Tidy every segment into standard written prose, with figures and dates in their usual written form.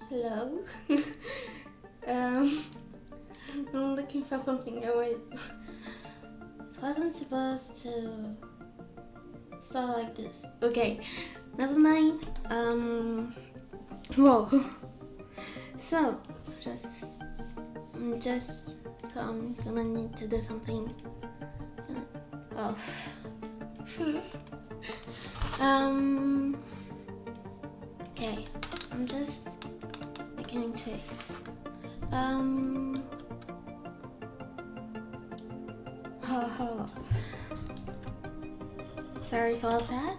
Hello. I'm looking for something. I wasn't supposed to start like this. Okay, never mind. Whoa. So, so I'm gonna need to do something. Oh. Okay, I'm just making tea. Sorry for that.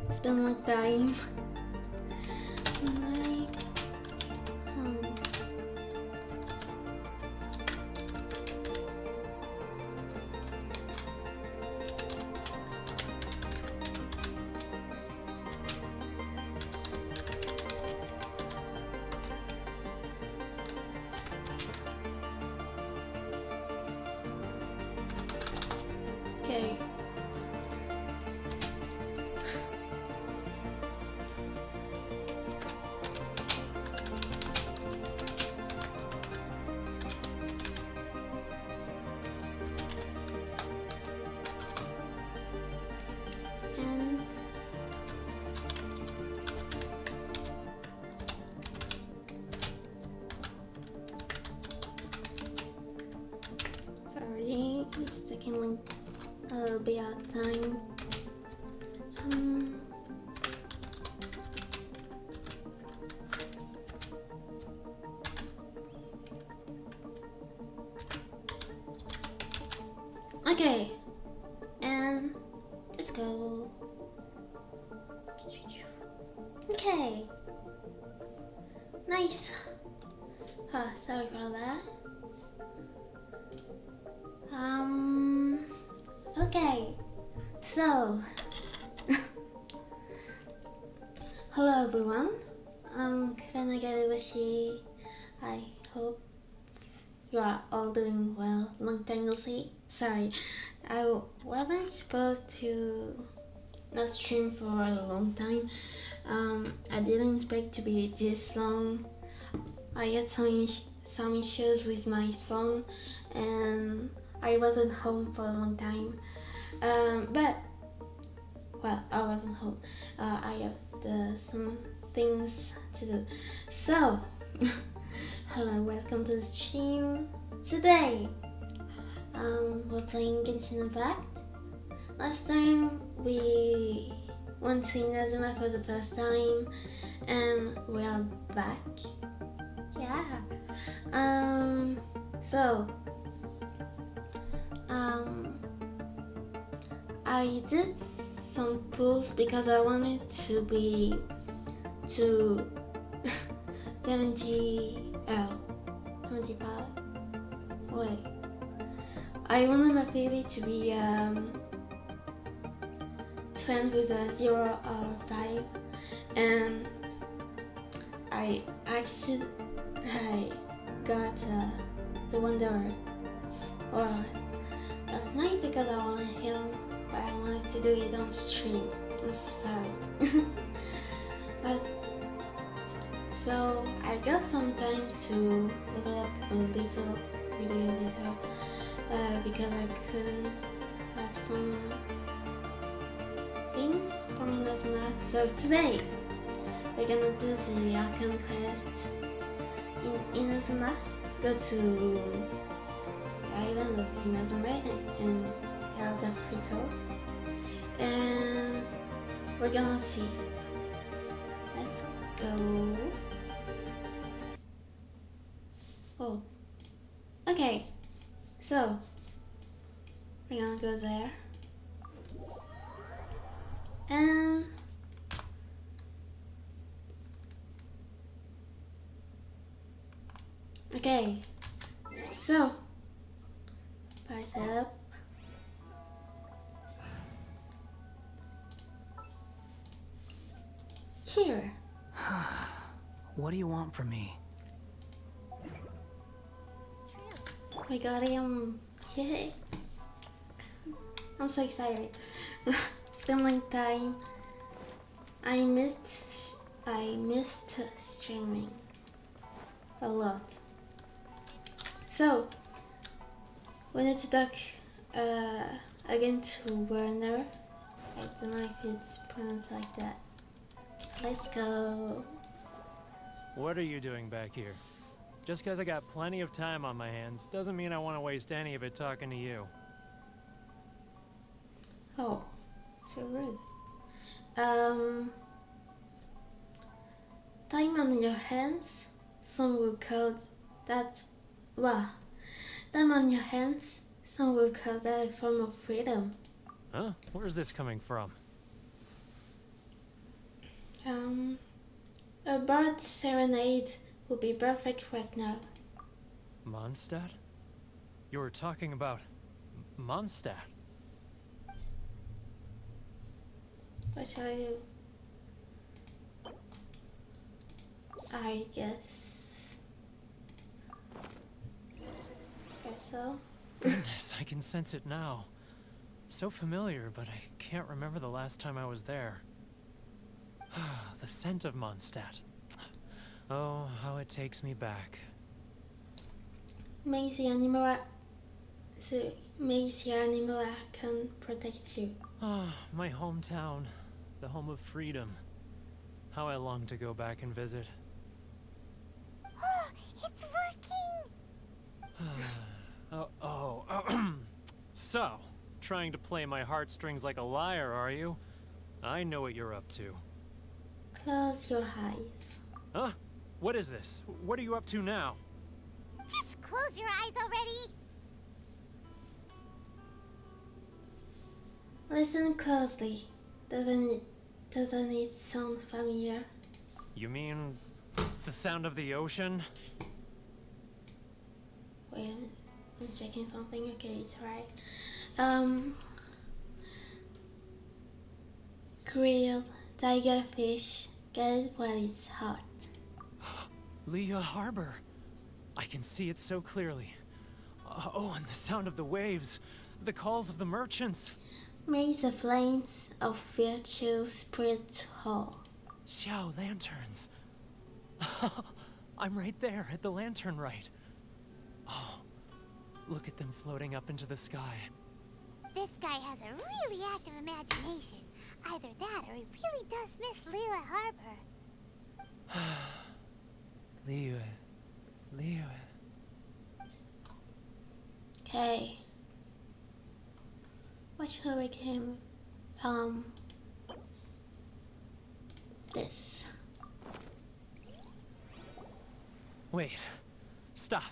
It's been a long time. Okay. And sorry, it's taking like a little bit of time. Okay, and let's go. Okay, nice. Sorry for that. Okay, so hello everyone. Kura Nagareboshi. I hope you are all doing well. Long time no see. Sorry, I wasn't supposed to not stream for a long time. I didn't expect to be this long. I had some issues with my phone, and I wasn't home for a long time. But well, I wasn't home. I have some things to do. So, hello, welcome to the stream. Today, we're playing Genshin Impact. Last time we went to Inazuma for the first time, and we are back. Yeah. So, I did some pulls because I wanted to be to 75. Wait, I wanted my payday to be 20 with a 0 or 5, and I got the Wonder last night because I wanted him, but I wanted to do it on stream. I'm so sorry. But so I got some time to level up a little because I couldn't have some things from Inazuma. So today we're gonna do the archon quest in Inazuma. Go to the island of Inazuma and get the Frito, and we're gonna see. Let's go. Oh, okay. So we're gonna go there, and okay. So price up. Here. What do you want from me? We got him. Yay. I'm so excited. It's been a long time. I missed streaming a lot. So we need to talk again to Werner. I don't know if it's pronounced like that. Let's go. What are you doing back here? Just because I got plenty of time on my hands doesn't mean I want to waste any of it talking to you. Oh, so rude. Time on your hands. Some will call that. Wow. Time on your hands. Some will call that a form of freedom. Huh? Where's this coming from? A bird serenade would be perfect right now. Mondstadt? You were talking about Mondstadt. What shall I do? I guess so. Goodness, I can sense it now. So familiar, but I can't remember the last time I was there. The scent of Mondstadt. Oh, how it takes me back. Maisie Animora can protect you. Ah, my hometown. The home of freedom. How I long to go back and visit. It's working! So, trying to play my heartstrings like a liar, are you? I know what you're up to. Close your eyes. Huh? What is this? What are you up to now? Just close your eyes already! Listen closely. Doesn't it sound familiar? You mean the sound of the ocean? Wait a minute. I'm checking something. Okay, it's right. Grilled tiger fish. Get it while it's hot. Leah Harbor. I can see it so clearly. Oh, and the sound of the waves. The calls of the merchants. May the flames of virtue spread to all. Xiao lanterns. I'm right there at the lantern right. Oh, look at them floating up into the sky. This guy has a really active imagination. Either that or he really does miss Liyue Harbor. Liyue. Okay. What shall we give this? Wait. Stop.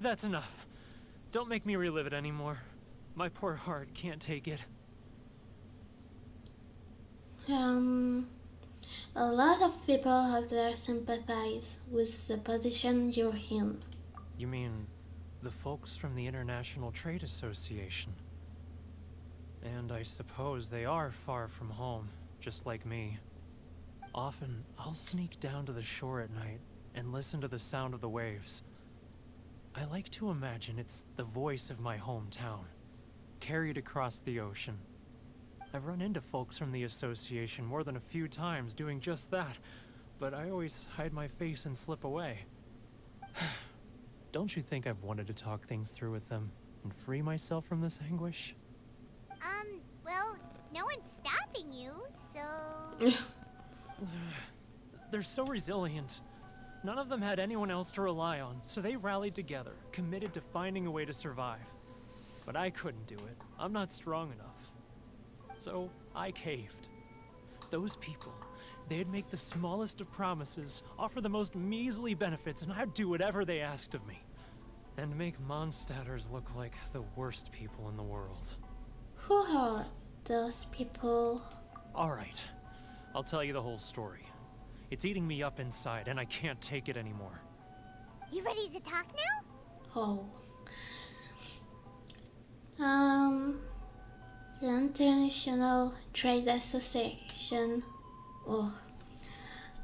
That's enough. Don't make me relive it anymore. My poor heart can't take it. A lot of people out there sympathize with the position you're in. You mean the folks from the International Trade Association? And I suppose they are far from home, just like me. Often, I'll sneak down to the shore at night and listen to the sound of the waves. I like to imagine it's the voice of my hometown, carried across the ocean. I've run into folks from the association more than a few times doing just that, but I always hide my face and slip away. Don't you think I've wanted to talk things through with them and free myself from this anguish? Well, no one's stopping you, so... They're so resilient. None of them had anyone else to rely on, so they rallied together, committed to finding a way to survive. But I couldn't do it. I'm not strong enough. So I caved. Those people, they'd make the smallest of promises, offer the most measly benefits, and I'd do whatever they asked of me. And make Mondstadters look like the worst people in the world. Who are those people? Alright, I'll tell you the whole story. It's eating me up inside, and I can't take it anymore. You ready to talk now? Oh. The International Trade Association. Oh,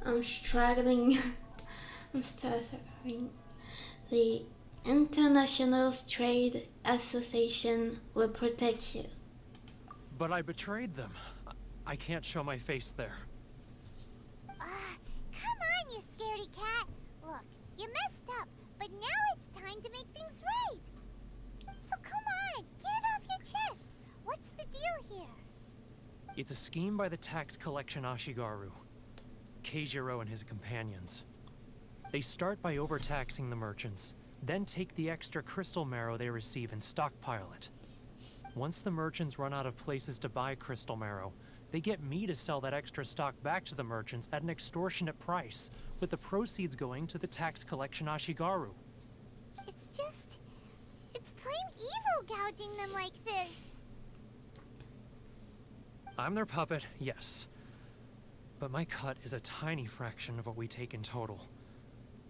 I'm struggling. I'm stuttering. The International Trade Association will protect you. But I betrayed them. I can't show my face there. Come on, you scaredy cat. Look, you messed up, but now it's time to make things right. So come on, get it off your chest. What's the deal here? It's a scheme by the tax collection Ashigaru, Keijiro and his companions. They start by overtaxing the merchants, then take the extra crystal marrow they receive and stockpile it. Once the merchants run out of places to buy crystal marrow, they get me to sell that extra stock back to the merchants at an extortionate price, with the proceeds going to the tax collection Ashigaru. It's plain evil gouging them like this. I'm their puppet, yes. But my cut is a tiny fraction of what we take in total.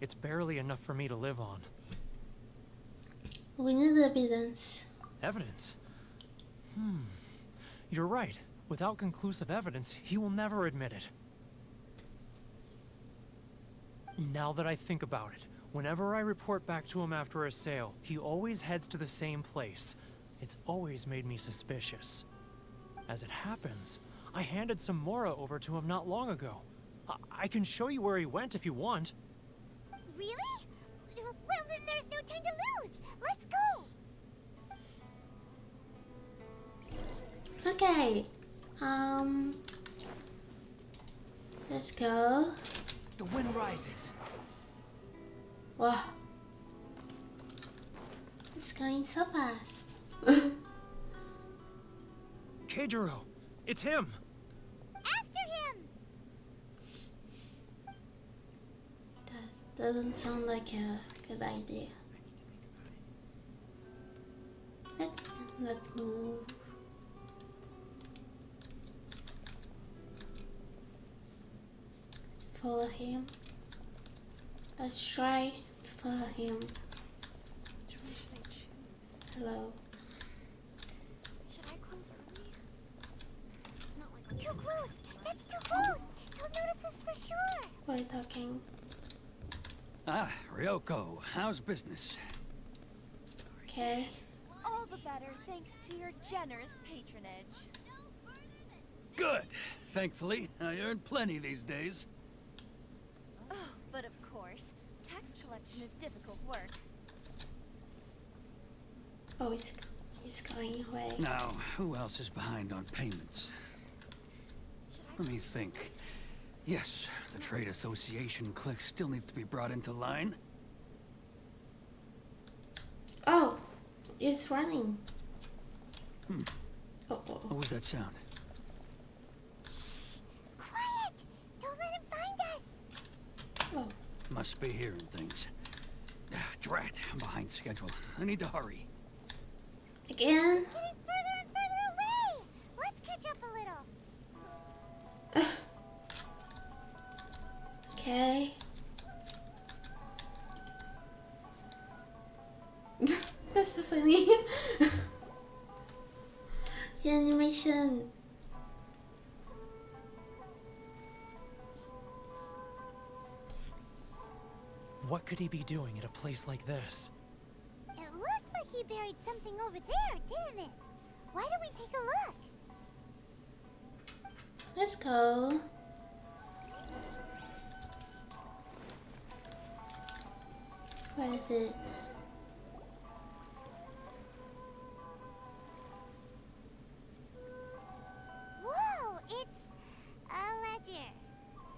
It's barely enough for me to live on. We need evidence. Evidence? You're right. Without conclusive evidence, he will never admit it. Now that I think about it, whenever I report back to him after a sale, he always heads to the same place. It's always made me suspicious. As it happens, I handed some Mora over to him not long ago. I can show you where he went if you want. Really? Well, then there's no time to lose. Let's go. Okay. Let's go. The wind rises. Wow. It's going so fast. Keijiro, it's him! After him! That doesn't sound like a good idea. Let's not move. Follow him. Let's try to follow him. Which one should I choose? Hello. Should I close early? It's not like Too close! That's too close! He'll notice us for sure! We're talking. Ah, Ryoko, how's business? Okay. all the better thanks to your generous patronage. Good. Thankfully, I earn plenty these days. Oh, but of course, tax collection is difficult work. Oh, he's going away. Now, who else is behind on payments? Should I Let me think. Yes, the Trade Association clique still needs to be brought into line. Oh, he's running. Oh. What was that sound? Quiet! Don't let him find us! Oh. Must be hearing things. Drat, I'm behind schedule. I need to hurry. Again? Getting further and further away! Let's catch up a little. Okay. That's so funny. The animation. What could he be doing at a place like this? It looked like he buried something over there, didn't it? Why don't we take a look? Let's go. What is it? Whoa, it's a ledger.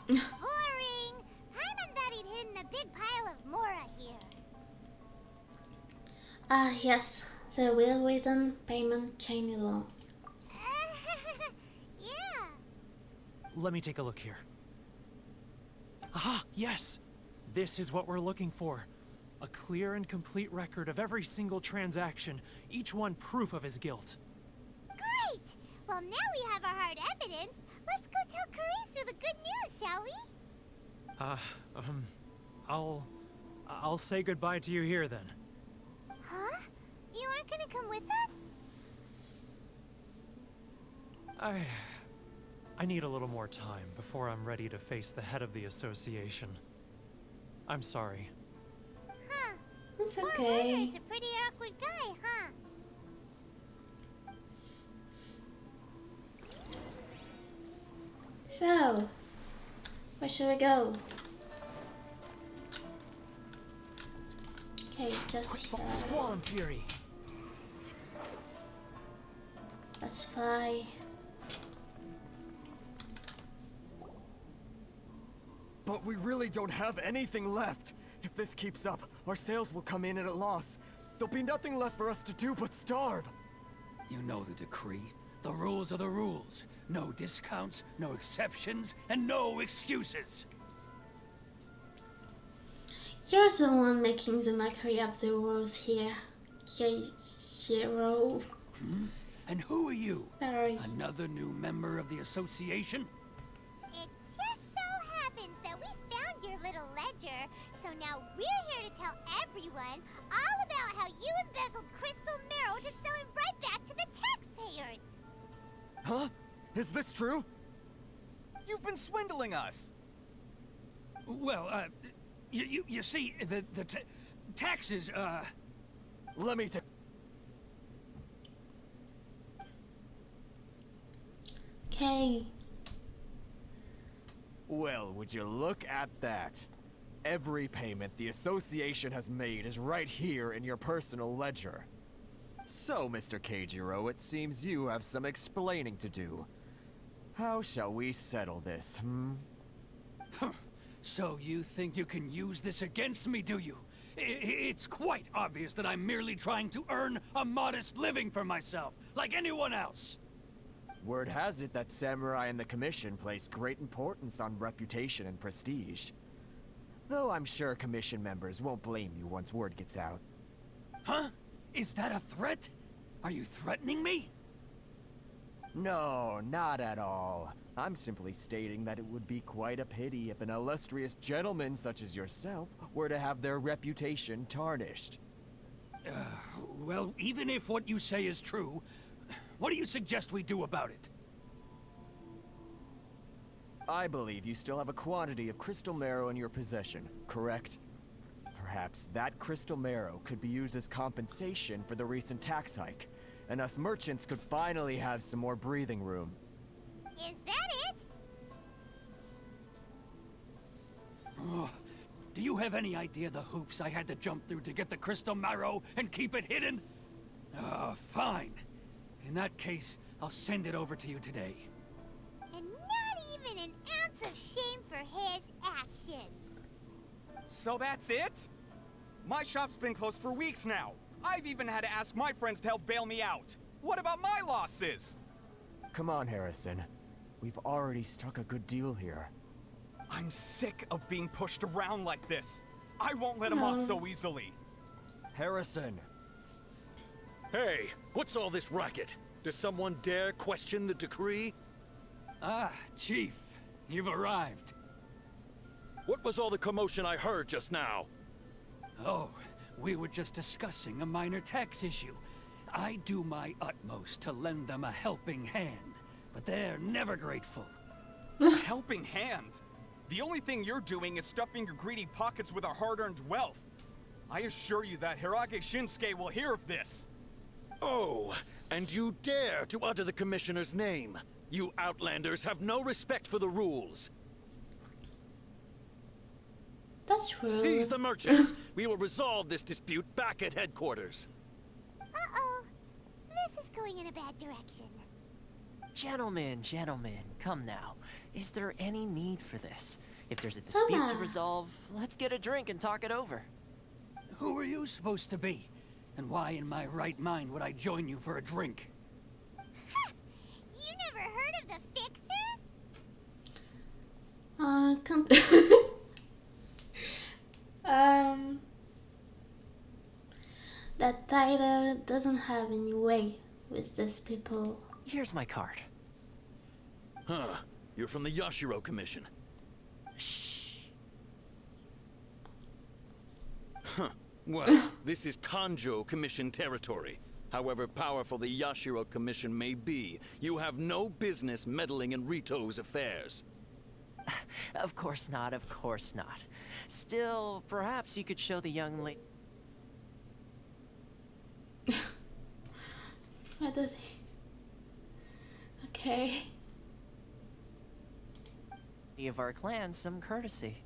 Boring! Paimon thought he'd hidden a big pile of Mora here. Ah, yes. The real reason payment came along. Yeah. Let me take a look here. Aha, yes! This is what we're looking for. A clear and complete record of every single transaction, each one proof of his guilt. Great! Well, now we have our hard evidence. Let's go tell Karisu the good news, shall we? I'll say goodbye to you here then. Huh? You aren't gonna come with us? I need a little more time before I'm ready to face the head of the association. I'm sorry. Huh. It's Poor okay. Warner's a pretty awkward guy, huh? So, where should we go? Okay, just here. Squall Fury. Let's fly. But we really don't have anything left. If this keeps up, our sales will come in at a loss. There'll be nothing left for us to do but starve. You know the decree. The rules are the rules. No discounts, no exceptions, and no excuses. You're the one making the mockery of the rules here, Hero. And who are you? Sorry. Another new member of the association? It just so happens that we found your little ledger, so now we're here to tell everyone all about how you embezzled crystal marrow to sell it right back to the taxpayers. Huh? Is this true? You've been swindling us! Well, you see, the taxes, Let me take. Okay. Well, would you look at that? Every payment the association has made is right here in your personal ledger. So, Mr. Keijiro, it seems you have some explaining to do. How shall we settle this, So you think you can use this against me, do you? It's quite obvious that I'm merely trying to earn a modest living for myself, like anyone else. Word has it that Samurai and the Commission place great importance on reputation and prestige. Though I'm sure Commission members won't blame you once word gets out. Huh? Is that a threat? Are you threatening me? No, not at all. I'm simply stating that it would be quite a pity if an illustrious gentleman such as yourself were to have their reputation tarnished. Well, even if what you say is true, what do you suggest we do about it? I believe you still have a quantity of crystal marrow in your possession, correct? Perhaps that crystal marrow could be used as compensation for the recent tax hike, and us merchants could finally have some more breathing room. Is that it? Oh, do you have any idea the hoops I had to jump through to get the crystal marrow and keep it hidden? Fine. In that case, I'll send it over to you today. And not even an ounce of shame for his actions. So that's it? My shop's been closed for weeks now. I've even had to ask my friends to help bail me out. What about my losses? Come on, Harrison. We've already struck a good deal here. I'm sick of being pushed around like this. I won't let him off so easily. Harrison! Hey, what's all this racket? Does someone dare question the decree? Ah, Chief, you've arrived. What was all the commotion I heard just now? Oh, we were just discussing a minor tax issue. I do my utmost to lend them a helping hand, but they're never grateful. A helping hand? The only thing you're doing is stuffing your greedy pockets with our hard-earned wealth. I assure you that Hirage Shinsuke will hear of this. Oh, and you dare to utter the Commissioner's name. You Outlanders have no respect for the rules. That's rude. Seize the merchants. We will resolve this dispute back at headquarters. Uh-oh. This is going in a bad direction. Gentlemen, come now. Is there any need for this? If there's a dispute to resolve, let's get a drink and talk it over. Who are you supposed to be? And why in my right mind would I join you for a drink? You never heard of the Fixer? Come. That title doesn't have any weight with these people. Here's my card. Huh. You're from the Yashiro Commission. Shh. Huh. Well, this is Kanjo Commission territory. However powerful the Yashiro Commission may be, you have no business meddling in Rito's affairs. Of course not, of course not. Still, perhaps you could show the young lady... What does he... Okay. of our clan some courtesy.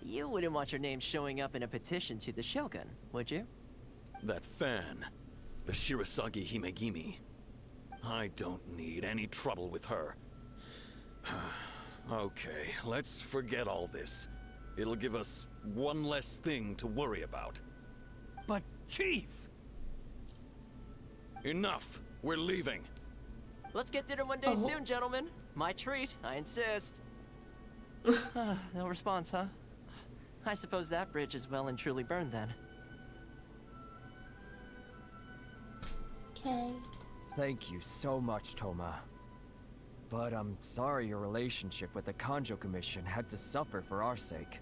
You wouldn't want your name showing up in a petition to the Shogun, would you? That fan, the Shirasagi Himegimi. I don't need any trouble with her. Okay, let's forget all this. It'll give us one less thing to worry about. But, Chief! Enough! We're leaving. Let's get dinner one day soon, gentlemen. My treat, I insist. No response, huh? I suppose that bridge is well and truly burned then. Okay. Thank you so much, Toma. But I'm sorry your relationship with the Kanjo Commission had to suffer for our sake.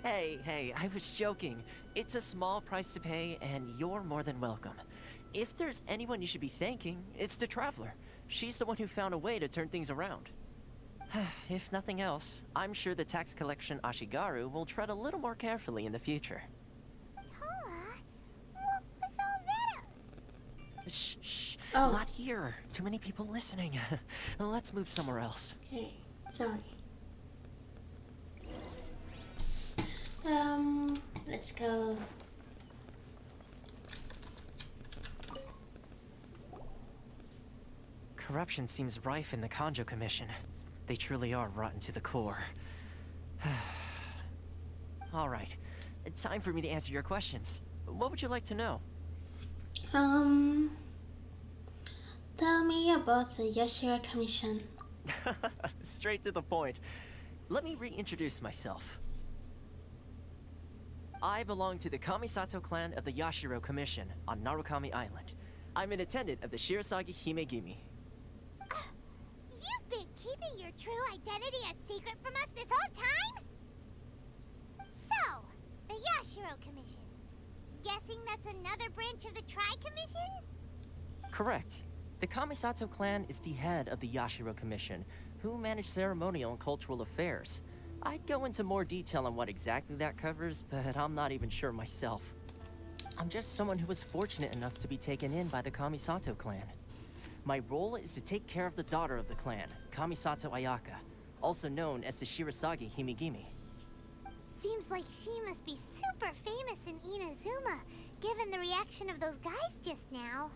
Hey, I was joking. It's a small price to pay, and you're more than welcome. If there's anyone you should be thanking, it's the Traveler. She's the one who found a way to turn things around. If nothing else, I'm sure the tax collection Ashigaru will tread a little more carefully in the future. Toma, what was all that? Shh, Oh. not here. Too many people listening. Let's move somewhere else. Okay, sorry. Let's go. Corruption seems rife in the Kanjo Commission. They truly are rotten to the core. All right, time for me to answer your questions. What would you like to know? Tell me about the Yashiro Commission. Straight to the point. Let me reintroduce myself. I belong to the Kamisato clan of the Yashiro Commission on Narukami Island. I'm an attendant of the Shirasagi Himegimi. You've been keeping your true identity a secret from us this whole time? So, the Yashiro Commission. Guessing that's another branch of the Tri-Commission? Correct. The Kamisato clan is the head of the Yashiro Commission, who manage ceremonial and cultural affairs. I'd go into more detail on what exactly that covers, but I'm not even sure myself. I'm just someone who was fortunate enough to be taken in by the Kamisato clan. My role is to take care of the daughter of the clan, Kamisato Ayaka, also known as the Shirasagi Himegimi. Seems like she must be super famous in Inazuma, given the reaction of those guys just now.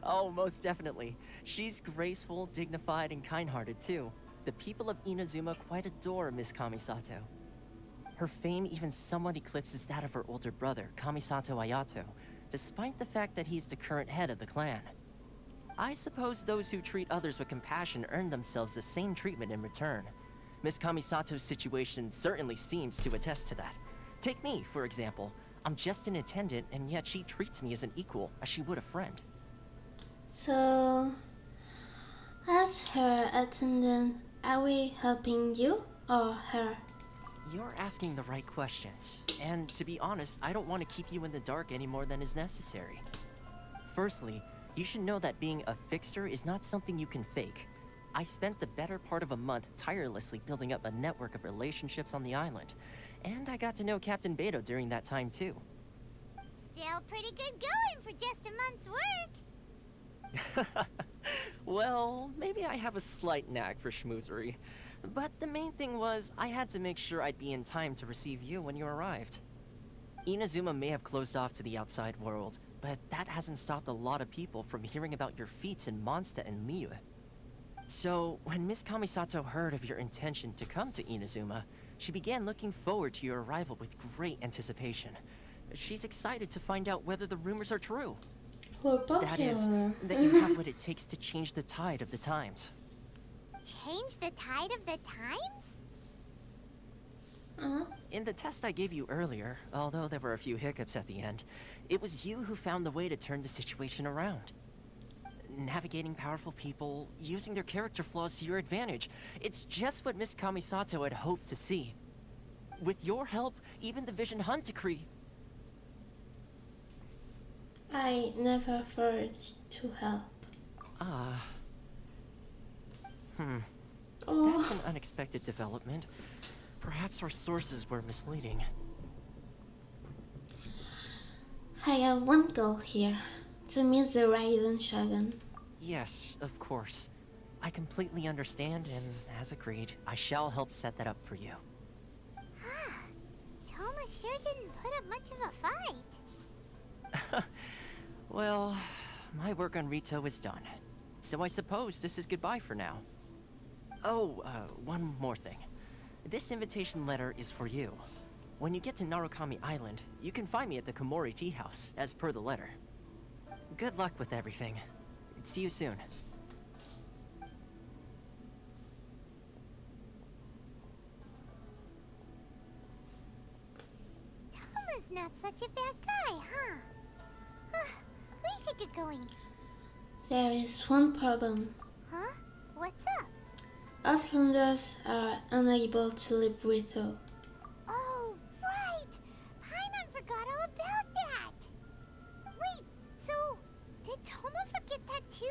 Oh, most definitely. She's graceful, dignified, and kind-hearted too. The people of Inazuma quite adore Miss Kamisato. Her fame even somewhat eclipses that of her older brother, Kamisato Ayato, despite the fact that he's the current head of the clan. I suppose those who treat others with compassion earn themselves the same treatment in return. Miss Kamisato's situation certainly seems to attest to that. Take me, for example. I'm just an attendant, and yet she treats me as an equal, as she would a friend. So, as her attendant, are we helping you or her? You're asking the right questions, and to be honest, I don't want to keep you in the dark any more than is necessary. Firstly, you should know that being a fixer is not something you can fake. I spent the better part of a month tirelessly building up a network of relationships on the island, and I got to know Captain Beto during that time too. Still pretty good going for just a month's work. Well, maybe I have a slight knack for schmoozery. But the main thing was, I had to make sure I'd be in time to receive you when you arrived. Inazuma may have closed off to the outside world, but that hasn't stopped a lot of people from hearing about your feats in Mondstadt and Liyue. So, when Miss Kamisato heard of your intention to come to Inazuma, she began looking forward to your arrival with great anticipation. She's excited to find out whether the rumors are true. We're popular. That is, that you have what it takes to change the tide of the times. Change the tide of the times? In the test I gave you earlier, although there were a few hiccups at the end, it was you who found the way to turn the situation around. Navigating powerful people, using their character flaws to your advantage. It's just what Miss Kamisato had hoped to see. With your help, even the Vision Hunt decree... I never thought to help. That's an unexpected development. Perhaps our sources were misleading. I have one goal here, to meet the Raiden Shogun. Yes, of course. I completely understand, and as agreed, I shall help set that up for you. Toma sure didn't put up much of a fight. Well, my work on Rito is done. So I suppose this is goodbye for now. Oh, one more thing. This invitation letter is for you. When you get to Narukami Island, you can find me at the Komori Tea House, as per the letter. Good luck with everything. See you soon. Toma's not such a bad guy, huh? We should get going. There is one problem. Huh? What's up? Outlanders are unable to leave Rito. Oh, right! Paimon forgot all about that! Wait, so did Toma forget that too?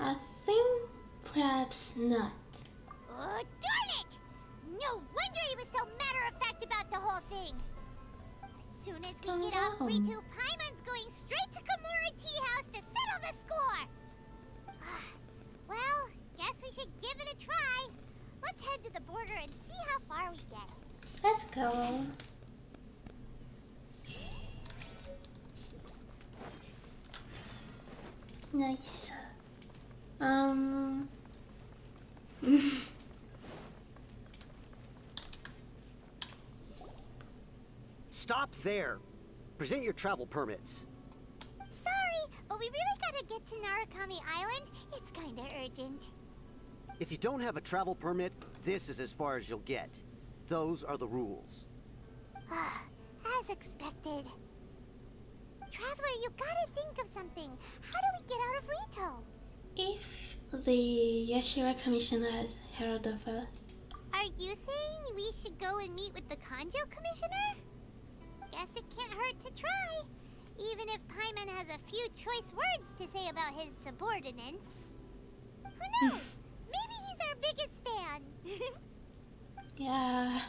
I think perhaps not. Oh, darn it! No wonder he was so matter-of-fact about the whole thing! As soon as we Calm get off down. Rito, Paimon's going straight to Komori Tea House to settle the score! Well, guess we should give it a try. Let's head to the border and see how far we get. Let's go. Nice. Stop there. Present your travel permits. Sorry, but we really gotta get to Narukami Island. It's kinda urgent. If you don't have a travel permit, this is as far as you'll get. Those are the rules. As expected. Traveler, you gotta think of something. How do we get out of Rito? If the Yashira Commission has heard of us, Are you saying we should go and meet with the Kanjo Commissioner? Guess it can't hurt to try. Even if Paimon has a few choice words to say about his subordinates. Who knows? Maybe he's our biggest fan. yeah,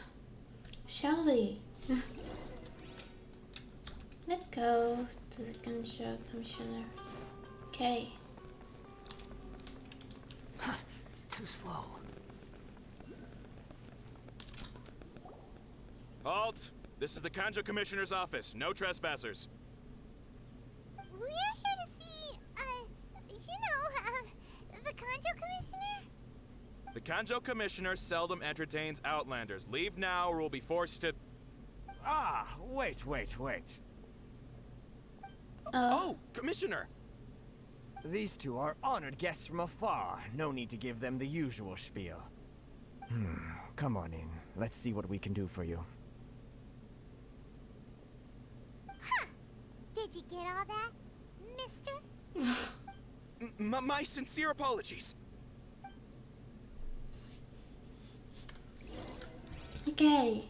surely. Let's go to the Kanjo Commissioners. Okay. Too slow. Halt! This is the Kanjo Commissioner's office. No trespassers. We're here to see, the Kanjo Commissioner? The Kanjo Commissioner seldom entertains Outlanders. Leave now or we'll be forced to... Ah, wait. Oh, Commissioner! These two are honored guests from afar. No need to give them the usual spiel. Come on in. Let's see what we can do for you. Did you get all that, mister? My sincere apologies. Okay.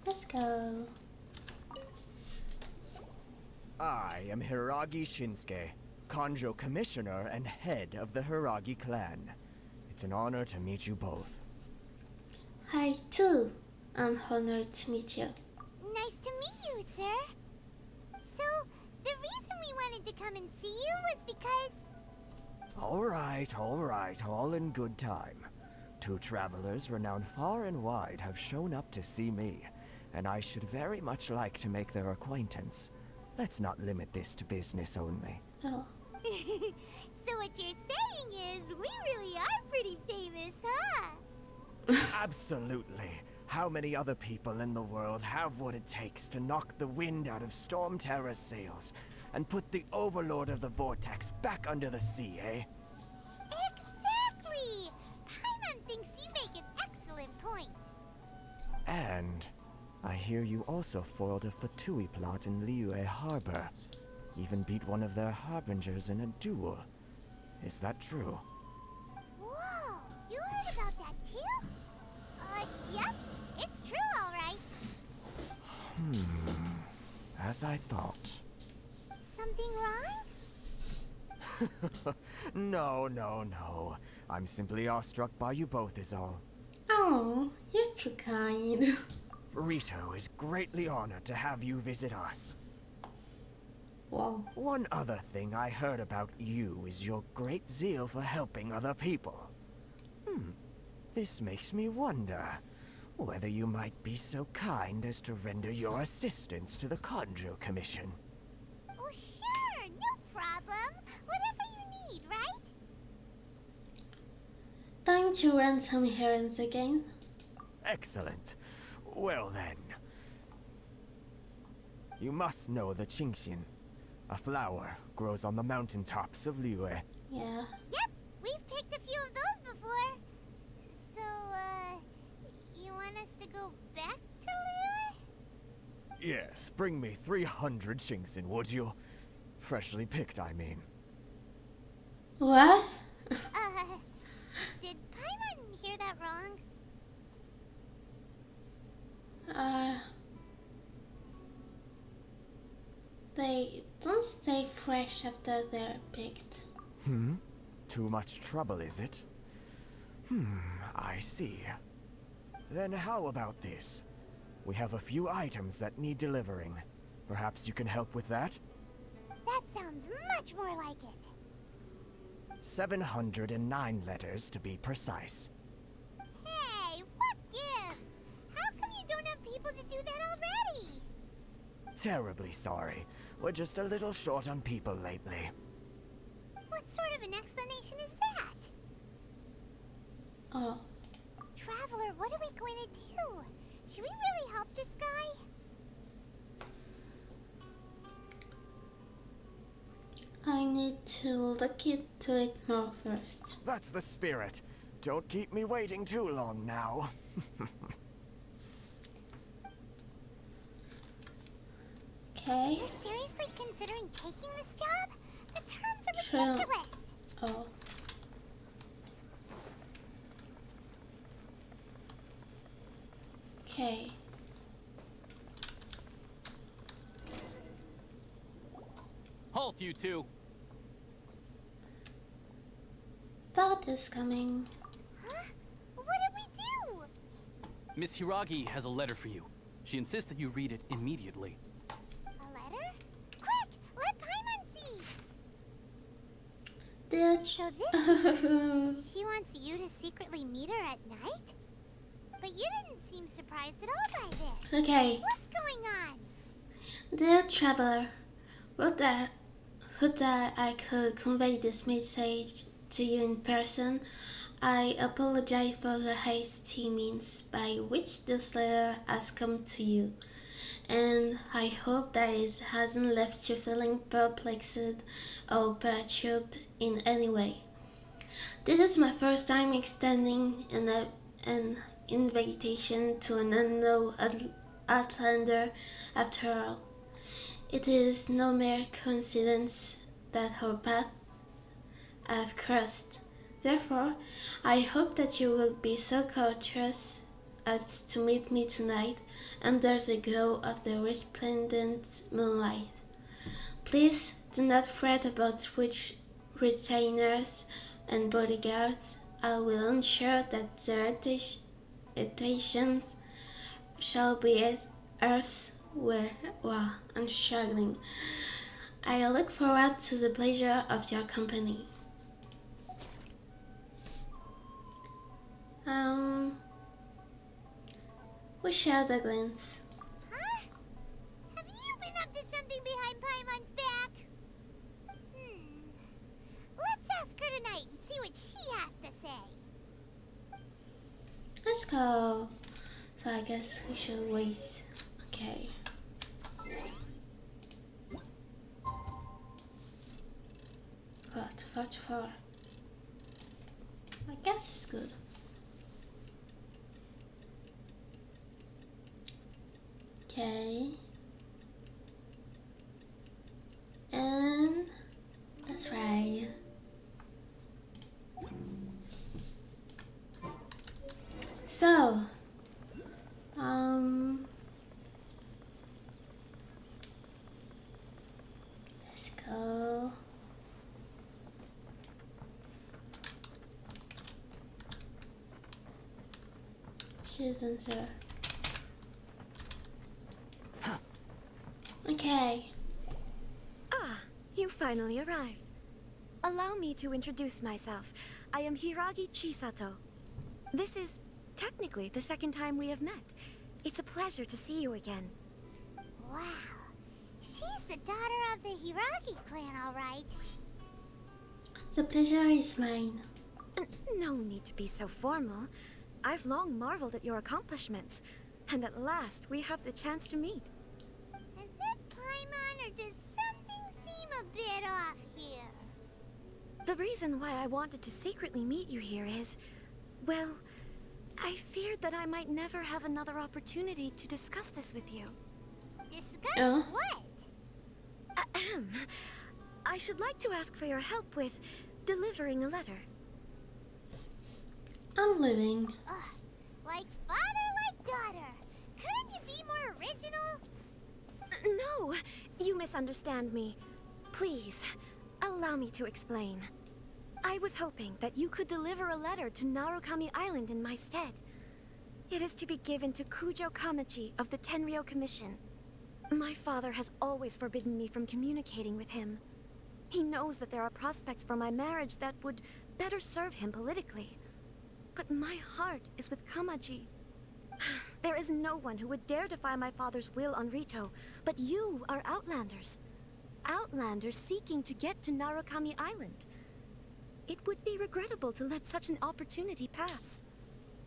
Let's go. I am Hiragi Shinsuke, Kanjo Commissioner and head of the Hiragi clan. It's an honor to meet you both. Hi too. I'm honored to meet you. Nice to meet you, sir. So, the reason we wanted to come and see you was because... All right, all in good time. Two travelers renowned far and wide have shown up to see me, and I should very much like to make their acquaintance. Let's not limit this to business only. Oh. So what you're saying is, we really are pretty famous, huh? Absolutely. How many other people in the world have what it takes to knock the wind out of Storm Terror's sails and put the Overlord of the Vortex back under the sea, eh? Exactly! Paimon thinks you make an excellent point. And I hear you also foiled a Fatui plot in Liyue Harbor. Even beat one of their harbingers in a duel. Is that true? Whoa, you heard about that too? Yep, it's true, all right. As I thought. Something wrong? No. I'm simply awestruck by you both is all. Oh, you're too kind. Rito is greatly honored to have you visit us. Wow. One other thing I heard about you is your great zeal for helping other people. This makes me wonder whether you might be so kind as to render your assistance to the Kanjo Commission. Oh, sure, no problem. Whatever you need, right? Time to run some errands again. Excellent. Well then. You must know the Qingxian. A flower grows on the mountaintops of Liyue. Yeah. Yep, we've picked a few of those before. So, you want us to go back to Liyue? Yes, bring me 300 Qingxian, would you? Freshly picked, I mean. What? Did Paimon hear that wrong? They don't stay fresh after they're picked. Too much trouble, is it? I see. Then how about this? We have a few items that need delivering. Perhaps you can help with that? That sounds much more like it. 709 letters to be precise. Hey, what gives? How come you don't have people to do that already? Terribly sorry. We're just a little short on people lately. What sort of an explanation is that? Oh. Traveler, what are we going to do? Should we really help this guy? I need to look into it more first. That's the spirit. Don't keep me waiting too long now. Okay. You're seriously considering taking this job? The terms are Sure. ridiculous. Oh. Okay. Halt, you two! Thought is coming. Huh? What did we do? Miss Hiragi has a letter for you. She insists that you read it immediately. A letter? Quick, let Paimon see. Bitch. So this, she wants you to secretly meet her at night? But you didn't seem surprised at all by this. Okay. What's going on? Dear traveler, would that I could convey this message to you in person. I apologize for the hasty means by which this letter has come to you, and I hope that it hasn't left you feeling perplexed or perturbed in any way. This is my first time extending an invitation to an unknown Outlander after all. It is no mere coincidence that our paths have crossed. Therefore, I hope that you will be so courteous as to meet me tonight under the glow of the resplendent moonlight. Please do not fret about which retainers and bodyguards. I will ensure that the attentions shall be as where. Wow, I'm struggling. I look forward to the pleasure of your company. We shared a glance. Huh? Have you been up to something behind Paimon's back? Let's ask her tonight and see what she has to say. Let's go. So I guess we should wait. Okay. What? 44. I guess it's good. Okay. And that's right. So, let's go. Choose answer. Okay. Ah, you finally arrived. Allow me to introduce myself. I am Hiragi Chisato. This is technically the second time we have met. It's a pleasure to see you again. Wow. She's the daughter of the Hiragi clan, all right. The pleasure is mine. No need to be so formal. I've long marveled at your accomplishments, and at last we have the chance to meet. Is it Paimon, or does something seem a bit off here? The reason why I wanted to secretly meet you here is, well, I feared that I might never have another opportunity to discuss this with you. Discuss what? Ahem. I should like to ask for your help with delivering a letter. I'm leaving. Like father, like daughter. Couldn't you be more original? No, you misunderstand me. Please, allow me to explain. I was hoping that you could deliver a letter to Narukami Island in my stead. It is to be given to Kujo Kamachi of the Tenryou Commission. My father has always forbidden me from communicating with him. He knows that there are prospects for my marriage that would better serve him politically. But my heart is with Kamaji. There is no one who would dare defy my father's will on Rito, but you are Outlanders. Outlanders seeking to get to Narukami Island. It would be regrettable to let such an opportunity pass.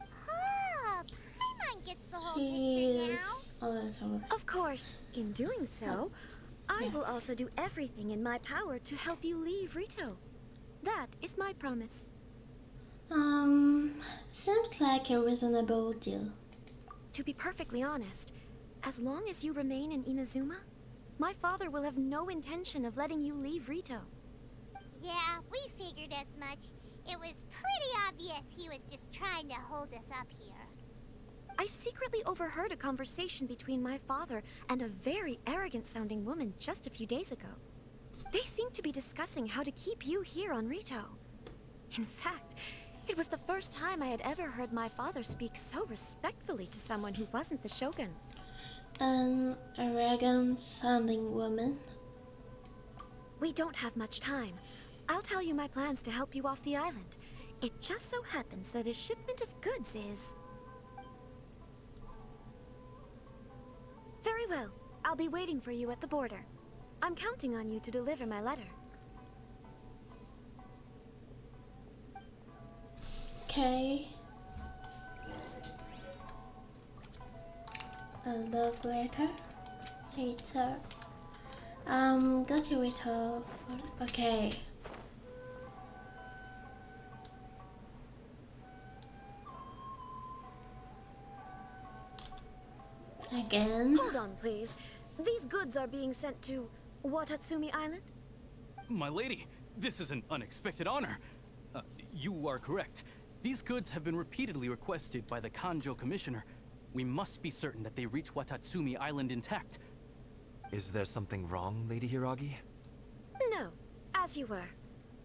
Oh, Paimon gets the whole picture now. Of course, in doing so, I will also do everything in my power to help you leave Rito. That is my promise. Seems like a reasonable deal. To be perfectly honest, as long as you remain in Inazuma, my father will have no intention of letting you leave Rito. Yeah, we figured as much. It was pretty obvious he was just trying to hold us up here. I secretly overheard a conversation between my father and a very arrogant-sounding woman just a few days ago. They seemed to be discussing how to keep you here on Rito. In fact, it was the first time I had ever heard my father speak so respectfully to someone who wasn't the Shogun. An arrogant-sounding woman? We don't have much time. I'll tell you my plans to help you off the island. It just so happens that a shipment of goods is... Very well. I'll be waiting for you at the border. I'm counting on you to deliver my letter. Okay. A love letter. Later. Go to Rito. Okay. Again. Hold on, please. These goods are being sent to Watatsumi Island? My lady, this is an unexpected honor. You are correct. These goods have been repeatedly requested by the Kanjo Commissioner. We must be certain that they reach Watatsumi Island intact. Is there something wrong, Lady Hiragi? No, as you were.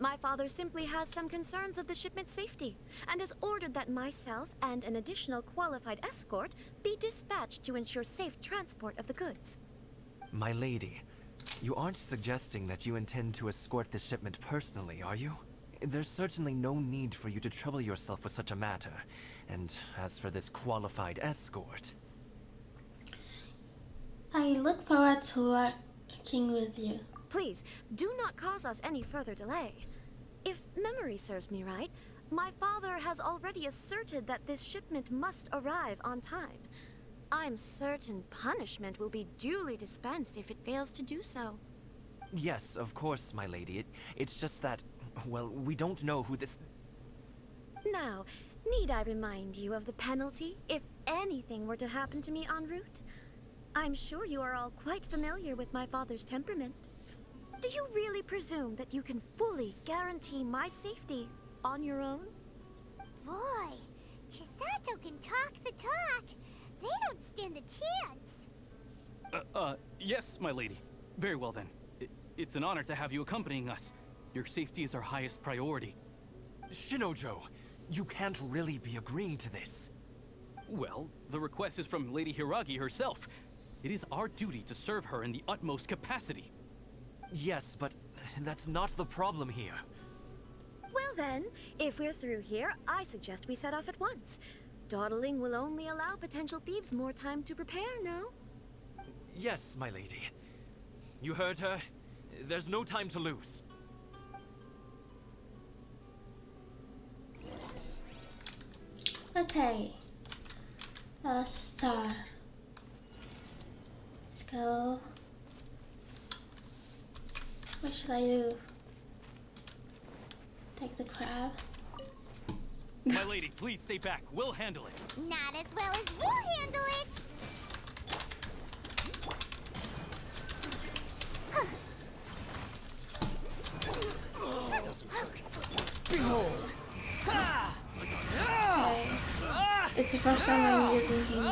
My father simply has some concerns of the shipment's safety, and has ordered that myself and an additional qualified escort be dispatched to ensure safe transport of the goods. My lady, you aren't suggesting that you intend to escort this shipment personally, are you? There's certainly no need for you to trouble yourself with such a matter. And as for this qualified escort... I look forward to working with you. Please, do not cause us any further delay. If memory serves me right, my father has already asserted that this shipment must arrive on time. I'm certain punishment will be duly dispensed if it fails to do so. Yes, of course, my lady. It's just that, well, we don't know who this... Now, need I remind you of the penalty if anything were to happen to me en route? I'm sure you are all quite familiar with my father's temperament. Do you really presume that you can fully guarantee my safety on your own? Boy, Chisato can talk the talk. They don't stand a chance. Yes, my lady. Very well then. It's an honor to have you accompanying us. Your safety is our highest priority. Shinojo, you can't really be agreeing to this. Well, the request is from Lady Hiragi herself. It is our duty to serve her in the utmost capacity. Yes, but that's not the problem here. Well then, if we're through here, I suggest we set off at once. Dawdling will only allow potential thieves more time to prepare, no? Yes, my lady. You heard her. There's no time to lose. Okay. Let's start. Let's go. What should I do? Take the crab. My lady, please stay back. We'll handle it. Not as well as we'll handle it. Behold! Okay. It's the first time I'm using him.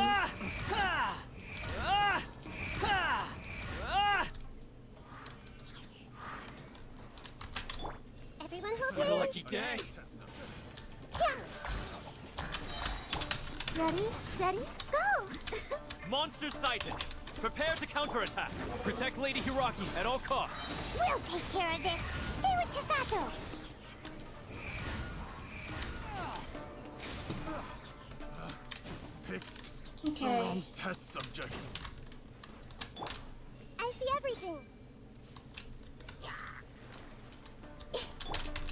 Everyone hold What a hands. lucky day. Ready, steady, go! Monsters sighted! Prepare to counterattack! Protect Lady Hiraki at all costs. We'll take care of this. Stay with Chisato. Okay. Test subject. I see everything.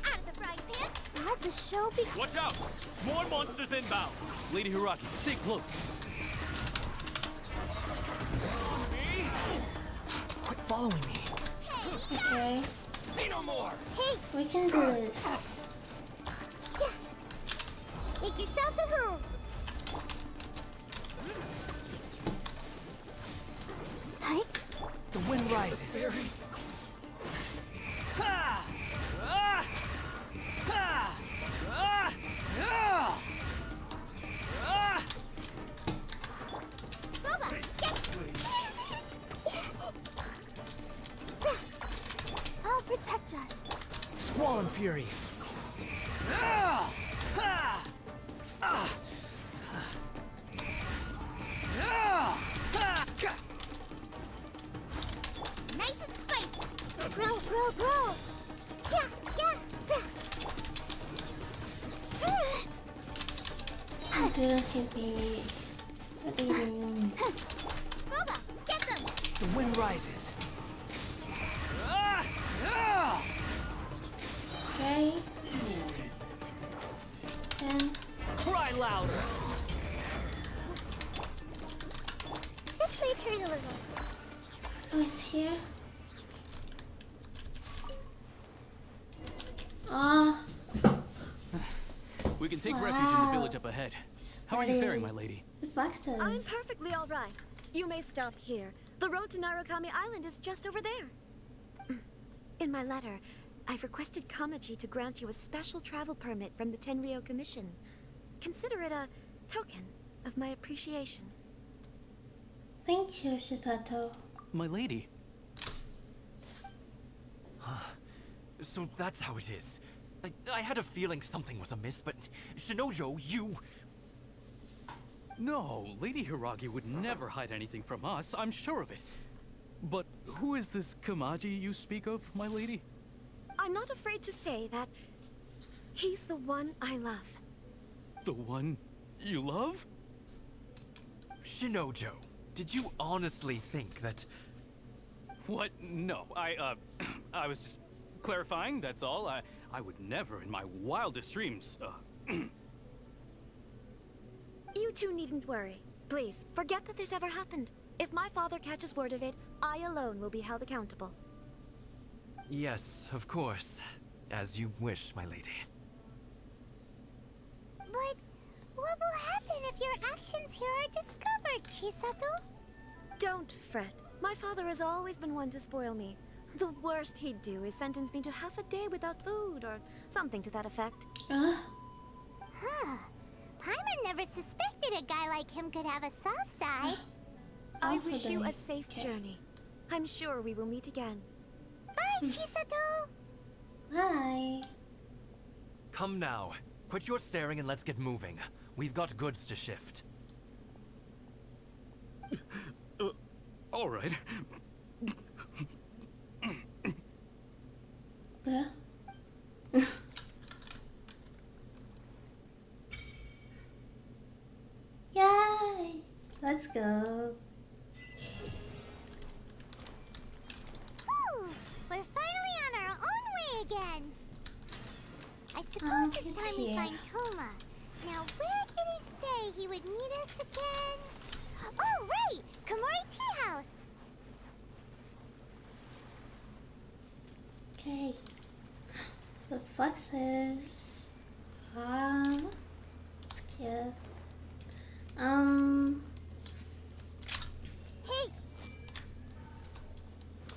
Out of the frying pan. Let the show begin. Watch out! More monsters inbound! Lady Hiraki, stay close. Quit following me. Okay. Say no more. Hey, We can do this. make yourselves at home. Hi. The wind rises. Boba, get. I'll protect us. Squall and fury. Nice and spicy. Grow, grow, grow. Yeah, yeah. It didn't hit me. What do you mean? Boba, get them. The wind rises. Okay. And Cry louder! This might hurt a little. oh, it's here. Ah. We can take refuge in the village up ahead. How are you faring, my lady? The factors. I'm perfectly all right. You may stop here. The road to Narukami Island is just over there. In my letter, I've requested Kamaji to grant you a special travel permit from the Tenryou Commission. Consider it a token of my appreciation. Thank you, Shisato. My lady. So that's how it is. I had a feeling something was amiss, but Shinojo, you... No, Lady Hiragi would never hide anything from us, I'm sure of it. But who is this Kamaji you speak of, my lady? I'm not afraid to say that he's the one I love. The one you love? Shinojo, did you honestly think that... What? No, I was just clarifying, that's all. I would never in my wildest dreams, You two needn't worry. Please, forget that this ever happened. If my father catches word of it, I alone will be held accountable. Yes, of course. As you wish, my lady. But what will happen if your actions here are discovered, Chisato? Don't fret. My father has always been one to spoil me. The worst he'd do is sentence me to half a day without food or something to that effect. Huh. Paimon never suspected a guy like him could have a soft side. I wish you a safe journey. I'm sure we will meet again. Bye, Chisato! Bye. Come now. Quit your staring and let's get moving. We've got goods to shift. All right. Yeah. Yay! Let's go. Whew, we're finally on our own way again. I suppose it's time we find Toma. Now, where did he say he would meet us again? Oh, right! Komori Tea House! Okay. Those foxes. It's cute. Hey!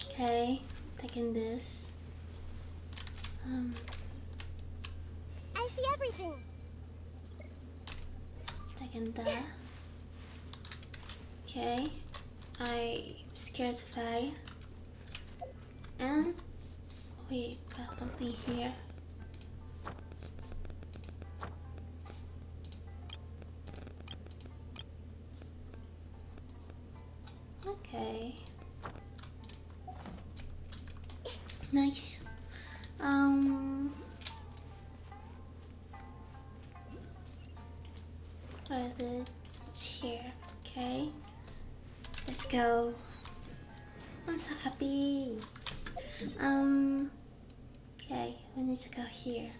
Okay, taking this. I see everything. Taking that. Okay, I'm scared to fly. And we got something here. Okay. Nice. What is it? It's here. Okay. Let's go. I'm so happy. Okay, we need to go here.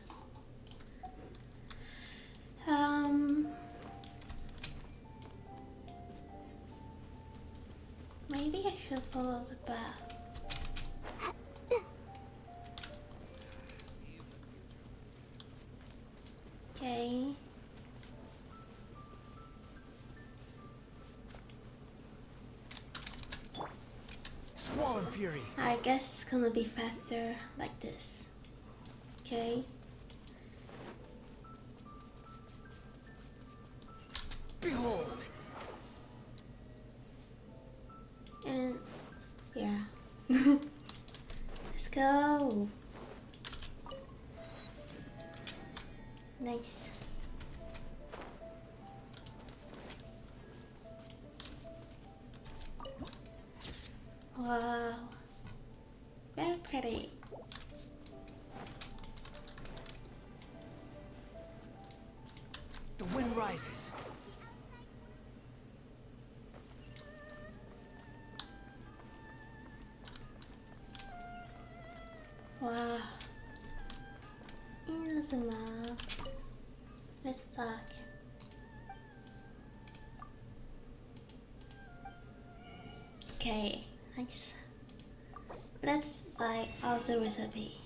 Maybe I should follow the path. Okay. Squall and Fury. I guess it's gonna be faster like this. Okay. Behold. And yeah. Let's go. Nice. Wow. Very pretty. The wind rises. Wow. Inazuma. Let's talk. Okay, nice. Let's buy all the recipe.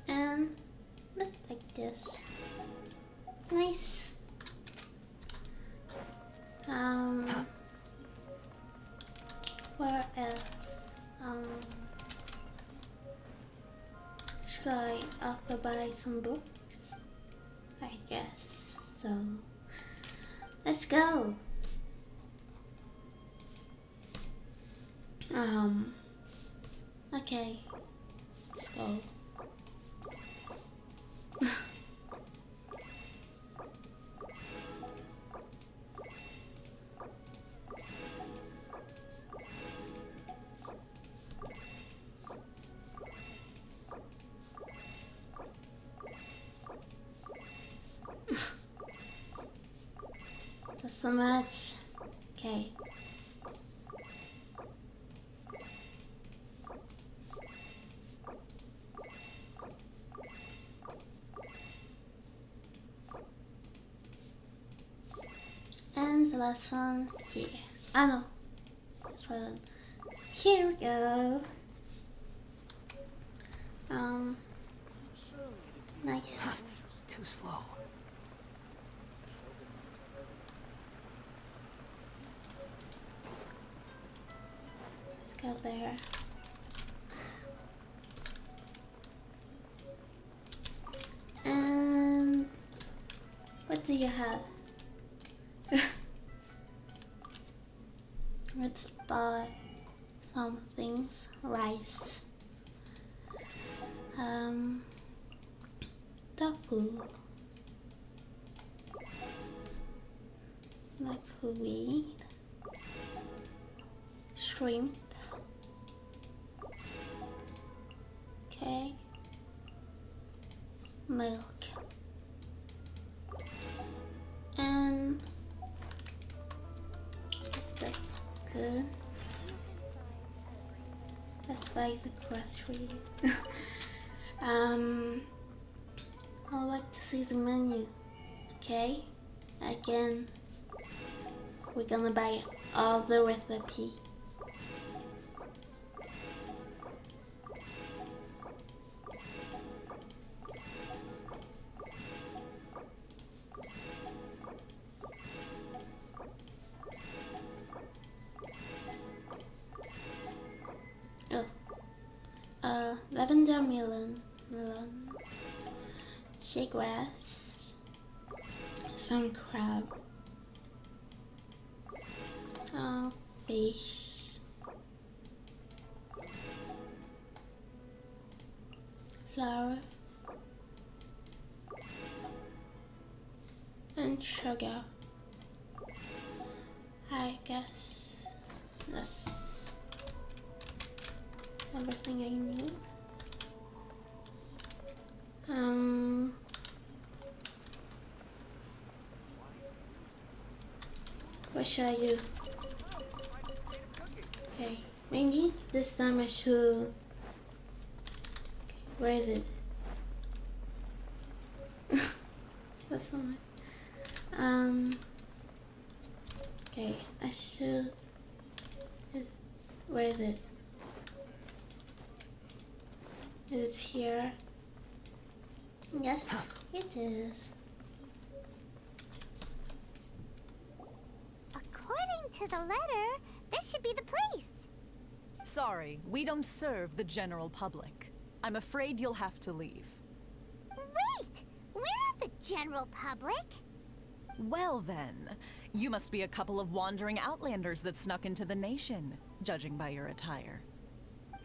And let's like this. Nice. Where else? Should I also buy some books? I guess so. Let's go. Okay. Let's go. That's so much. Okay. And the last one here. Ah no. This one. Here we go. Nice. Too slow. Let's go there. And what do you have? Let's buy some things. Rice. Tofu. Like wheat. Shrimp. Okay. Milk. And is this good? Let's buy the grocery. I'd like to see the menu. Okay. Again, we're gonna buy all the recipe. Lavender melon, seagrass, some crab, fish, flour, and sugar. I guess that's everything I need. What should I do? Okay, maybe this time I should. Okay, where is it? That's not right. Okay, I should. Where is it? Is it here? Yes, it is. According to the letter, this should be the place. Sorry, we don't serve the general public. I'm afraid you'll have to leave. Wait! We're not the general public. Well then, you must be a couple of wandering outlanders that snuck into the nation, judging by your attire.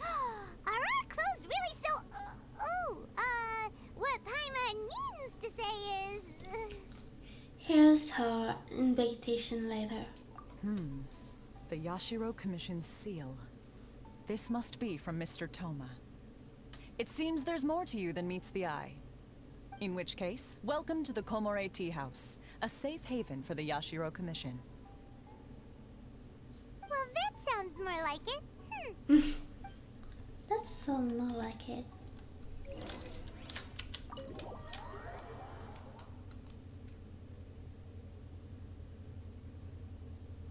Are our clothes really so... what Paimon means to say is... Here's her invitation letter. The Yashiro Commission's seal. This must be from Mr. Toma. It seems there's more to you than meets the eye. In which case, welcome to the Komore Tea House, a safe haven for the Yashiro Commission. Well, that sounds more like it. That sounds more like it.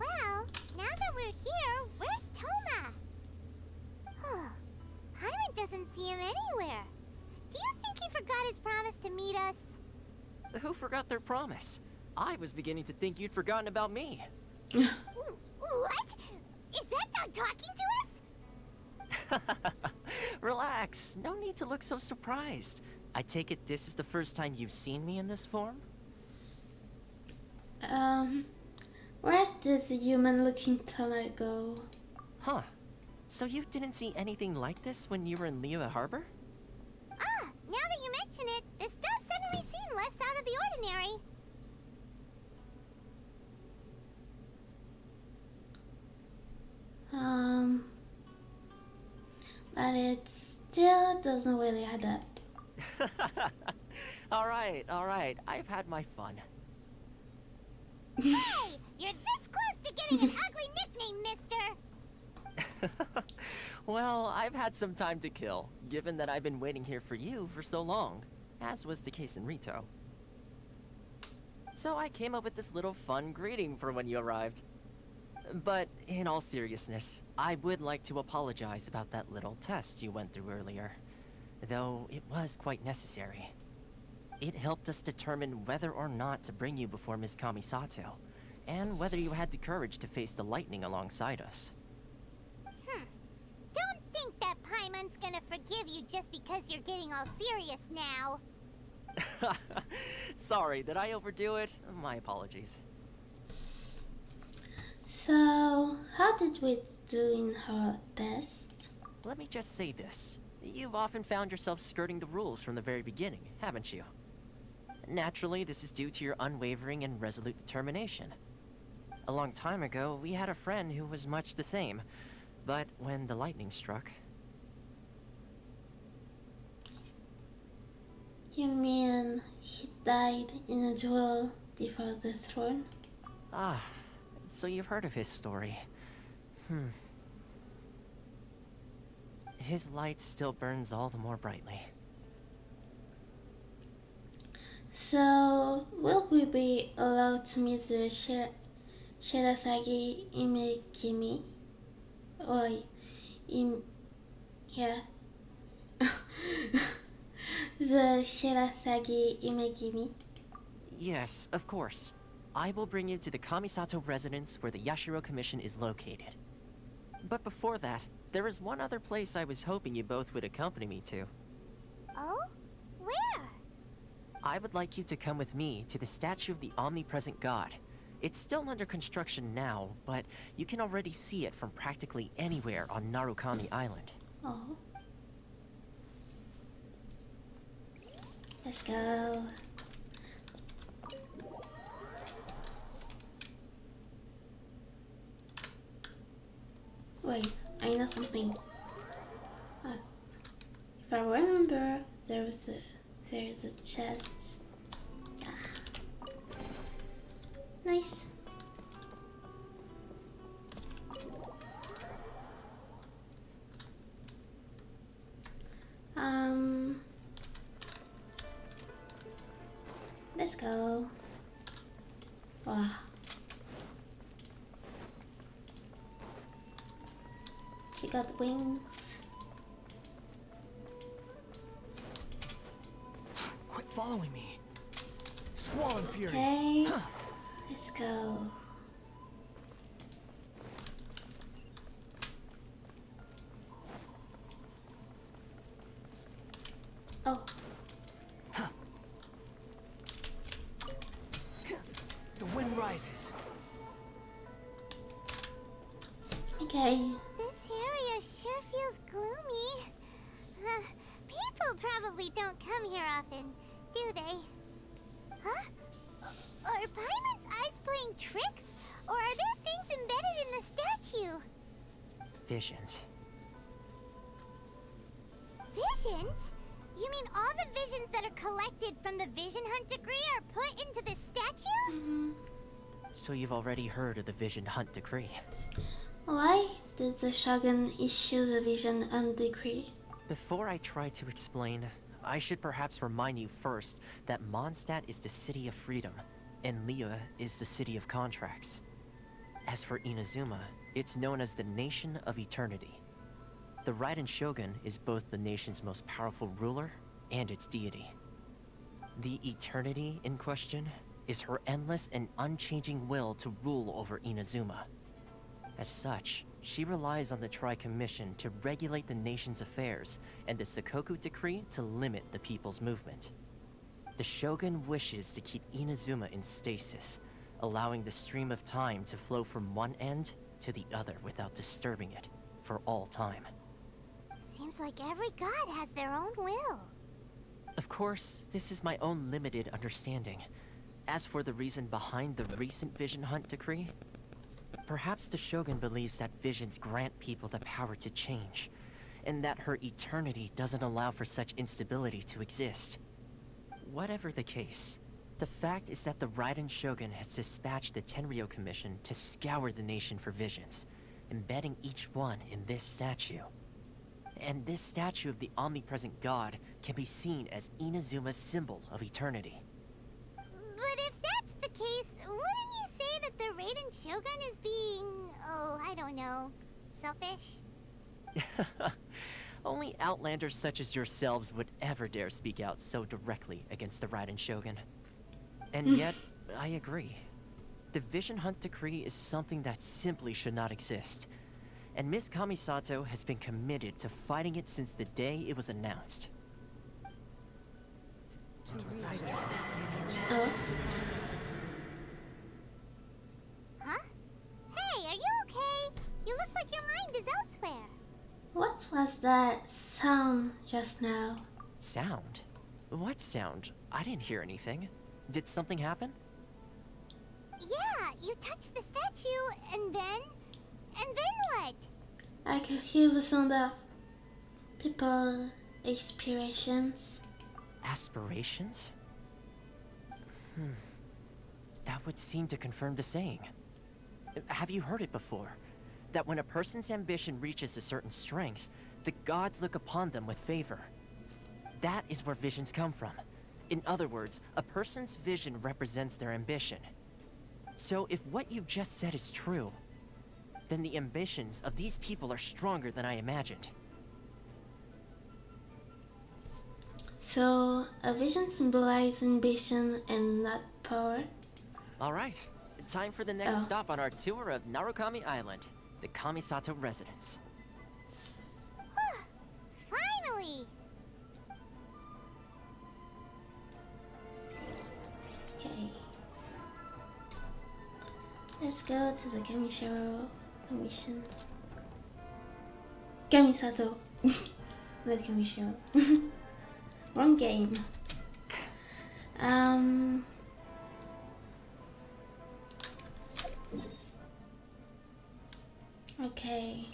Well, now that we're here, where's Toma? Paimon doesn't see him anywhere. Do you think he forgot his promise to meet us? Who forgot their promise? I was beginning to think you'd forgotten about me. What? Is that dog talking to us? Relax. No need to look so surprised. I take it this is the first time you've seen me in this form? Where did the human-looking Toma go? Huh. So you didn't see anything like this when you were in Liyue Harbor? Now that you mention it, this does suddenly seem less out of the ordinary. But it still doesn't really add up. Alright. I've had my fun. Hey! You're this close to getting an ugly nickname, mister! Well, I've had some time to kill, given that I've been waiting here for you for so long, as was the case in Rito. So I came up with this little fun greeting for when you arrived. But in all seriousness, I would like to apologize about that little test you went through earlier, though it was quite necessary. It helped us determine whether or not to bring you before Ms. Kamisato, and whether you had the courage to face the lightning alongside us. Don't think that Paimon's gonna forgive you just because you're getting all serious now. Sorry, did I overdo it? My apologies. So, how did we do in her test? Let me just say this. You've often found yourself skirting the rules from the very beginning, haven't you? Naturally, this is due to your unwavering and resolute determination. A long time ago, we had a friend who was much the same, but when the lightning struck... You mean he died in a duel before the throne? Ah, so you've heard of his story. His light still burns all the more brightly. So, will we be allowed to meet the Shirasagi Imegimi? Or, yeah. The Shirasagi Imegimi? Yes, of course. I will bring you to the Kamisato residence where the Yashiro Commission is located. But before that, there is one other place I was hoping you both would accompany me to. Oh? Where? I would like you to come with me to the statue of the omnipresent god. It's still under construction now, but you can already see it from practically anywhere on Narukami Island. Oh. Let's go. Wait, I know something. If I remember, there's a chest. Yeah. Nice. Let's go. Wow. She got wings. Quit following me. Squall and fury. Okay. Let's go. Oh. The wind rises. Okay. This area sure feels gloomy. People probably don't come here often, do they? Huh? Are Paimon's eyes playing tricks? Or are there things embedded in the statue? Visions. Visions? You mean all the visions that are collected from the Vision Hunt decree are put into this statue? Mm-hmm. So you've already heard of the Vision Hunt decree. Why did the Shogun issue the Vision Hunt decree? Before I try to explain, I should perhaps remind you first that Mondstadt is the city of freedom, and Liyue is the city of contracts. As for Inazuma, it's known as the Nation of Eternity. The Raiden Shogun is both the nation's most powerful ruler and its deity. The Eternity in question is her endless and unchanging will to rule over Inazuma. As such, she relies on the Tri-Commission to regulate the nation's affairs and the Sakoku Decree to limit the people's movement. The Shogun wishes to keep Inazuma in stasis, allowing the stream of time to flow from one end to the other without disturbing it for all time. Seems like every god has their own will. Of course, this is my own limited understanding. As for the reason behind the recent Vision Hunt decree, perhaps the Shogun believes that visions grant people the power to change, and that her eternity doesn't allow for such instability to exist. Whatever the case, the fact is that the Raiden Shogun has dispatched the Tenryou Commission to scour the nation for visions, embedding each one in this statue. And this statue of the omnipresent god can be seen as Inazuma's symbol of eternity. But if that's the case, wouldn't you say that the Raiden Shogun is being, oh, I don't know, selfish? Only outlanders such as yourselves would ever dare speak out so directly against the Raiden Shogun. And yet, I agree. The Vision Hunt decree is something that simply should not exist. And Miss Kamisato has been committed to fighting it since the day it was announced. Huh? Hey, are you sound just now. Sound? What sound? I didn't hear anything. Did something happen? Yeah, you touched the statue, and then what? I could hear the sound of people aspirations. Aspirations? That would seem to confirm the saying. Have you heard it before? That when a person's ambition reaches a certain strength, the gods look upon them with favor. That is where visions come from. In other words, a person's vision represents their ambition. So if what you just said is true, then the ambitions of these people are stronger than I imagined. So, a vision symbolizes ambition and not power? Alright, time for the next stop on our tour of Narukami Island, the Kamisato residence. Finally! Okay. Let's go to the Kamisato. Not Kamishiro. Wrong game. Okay.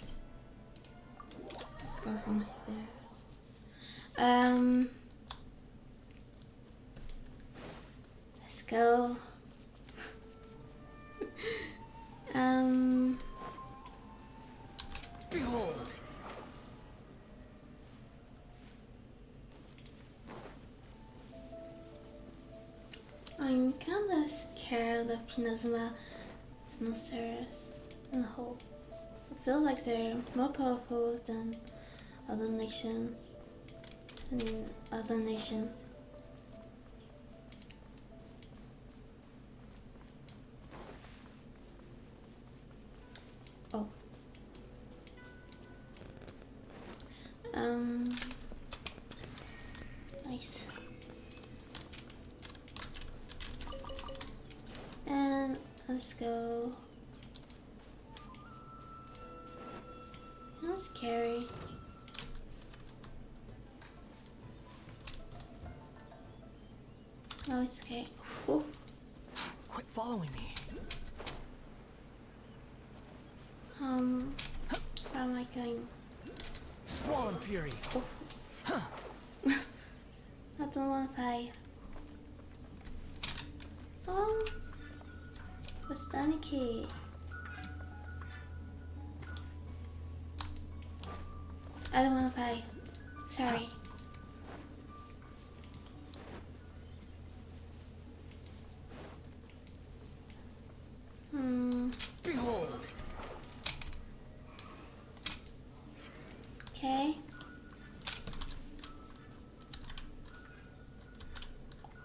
Let's go from there. Let's go. Behold! I'm kinda scared of Inazuma's monsters and hope. I feel like they're more powerful than other nations. Oh. Nice. And let's go. That's scary. No, it's okay. Whew. Quit following me. Where am I going? Squall Fury. I don't want to fight. Oh, what's the key? I don't want to fight. Sorry. Behold! Okay.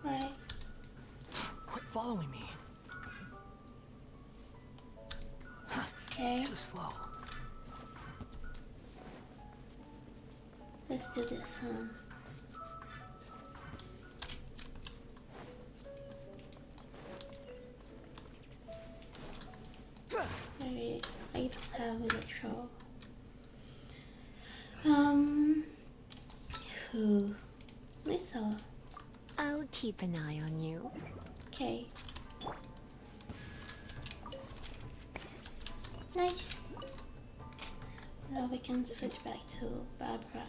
Right. Quit following me. Okay. Too slow. Let's do this one. I don't have electro. Who? Lisa. I'll keep an eye on you. Okay. Nice. Now we can switch back to Barbara.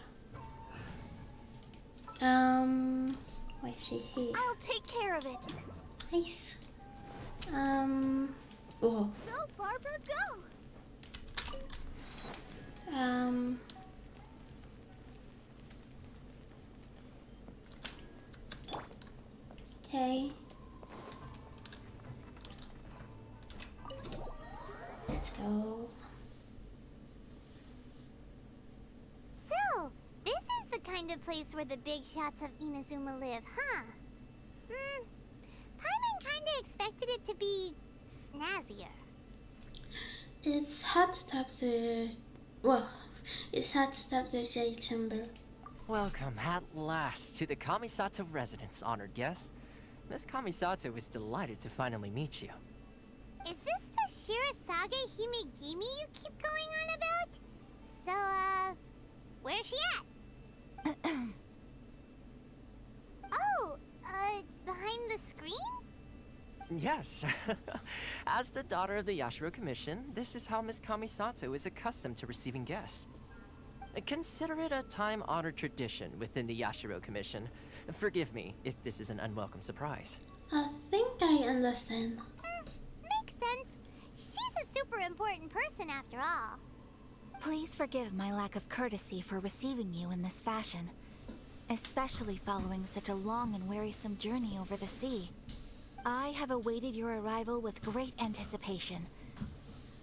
Why is she here? I'll take care of it. Nice. Oh. Go, Barbara, go! Okay. Let's go. So, this is the kind of place where the big shots of Inazuma live, huh? Paimon kinda expected it to be snazzier. It's hard to top the J chamber. Welcome at last to the Kamisato residence, honored guests. Miss Kamisato is delighted to finally meet you. Is this the Shirasage Himegimi you keep going on about? So, where's she at? Oh, behind the screen? Yes. As the daughter of the Yashiro Commission, this is how Miss Kamisato is accustomed to receiving guests. Consider it a time-honored tradition within the Yashiro Commission. Forgive me if this is an unwelcome surprise. I think I understand. Makes sense. She's a super important person after all. Please forgive my lack of courtesy for receiving you in this fashion, especially following such a long and wearisome journey over the sea. I have awaited your arrival with great anticipation,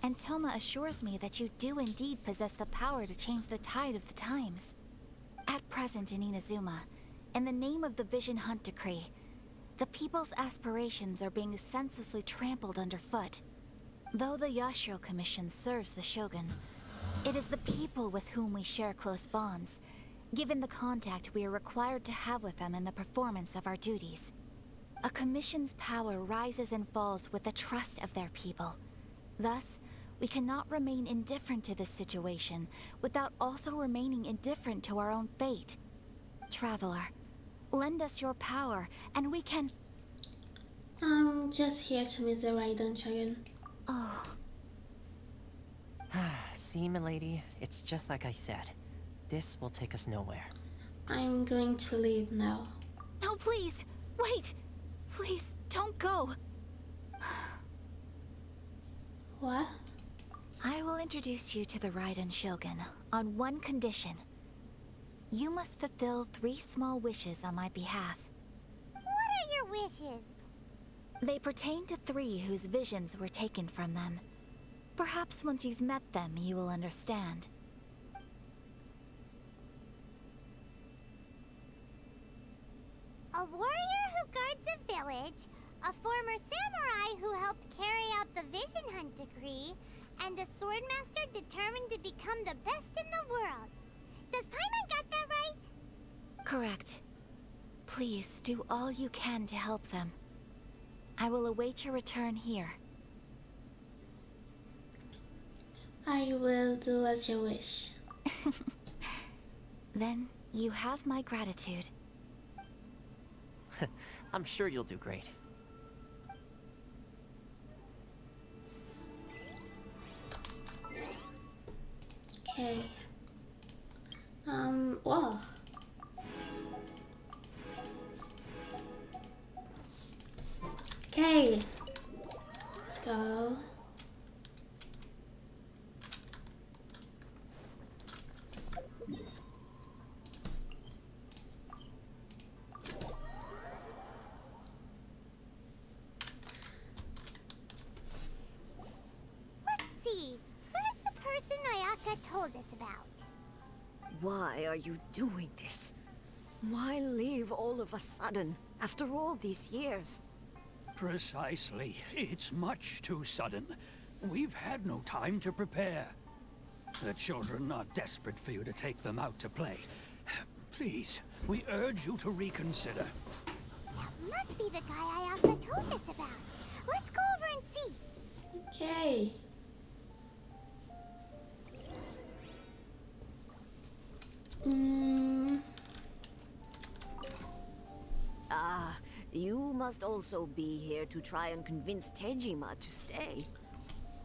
and Toma assures me that you do indeed possess the power to change the tide of the times. At present in Inazuma, in the name of the Vision Hunt Decree, the people's aspirations are being senselessly trampled underfoot. Though the Yashiro Commission serves the Shogun, it is the people with whom we share close bonds, given the contact we are required to have with them in the performance of our duties. A commission's power rises and falls with the trust of their people. Thus, we cannot remain indifferent to this situation without also remaining indifferent to our own fate. Traveler, lend us your power, and we can... I'm just here to meet the Raiden Shogun. Oh. See, milady, it's just like I said. This will take us nowhere. I'm going to leave now. No, please! Wait! Please, don't go! What? I will introduce you to the Raiden Shogun on one condition. You must fulfill 3 small wishes on my behalf. What are your wishes? They pertain to 3 whose visions were taken from them. Perhaps once you've met them, you will understand. A warrior who guards a village, a former samurai who helped carry out the Vision Hunt Decree, and a swordmaster determined to become the best in the world. Does Paimon got that right? Correct. Please do all you can to help them. I will await your return here. I will do as you wish. Then you have my gratitude. I'm sure you'll do great. Okay. Well. Okay. Let's go. Let's see. Where's the person Ayaka told us about? Why are you doing this? Why leave all of a sudden, after all these years? Precisely. It's much too sudden. We've had no time to prepare. The children are desperate for you to take them out to play. Please, we urge you to reconsider. That must be the guy Ayaka told us about. Let's go over and see. Okay. Ah, you must also be here to try and convince Tejima to stay.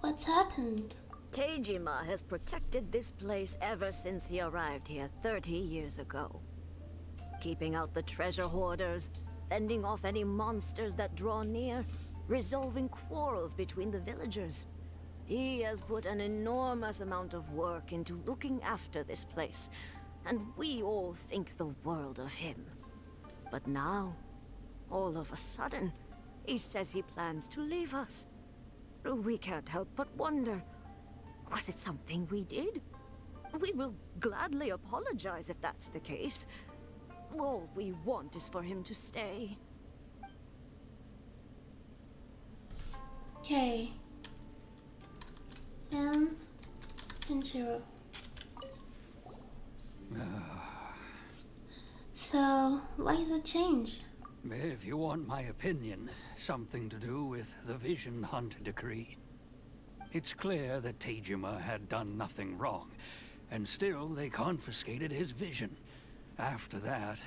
What's happened? Tejima has protected this place ever since he arrived here 30 years ago. Keeping out the treasure hoarders, fending off any monsters that draw near, resolving quarrels between the villagers. He has put an enormous amount of work into looking after this place, and we all think the world of him. But now, all of a sudden, he says he plans to leave us. We can't help but wonder, was it something we did? We will gladly apologize if that's the case. All we want is for him to stay. Okay. And 0. So, why is it change? If you want my opinion, something to do with the Vision Hunt Decree. It's clear that Tejima had done nothing wrong, and still they confiscated his vision. After that,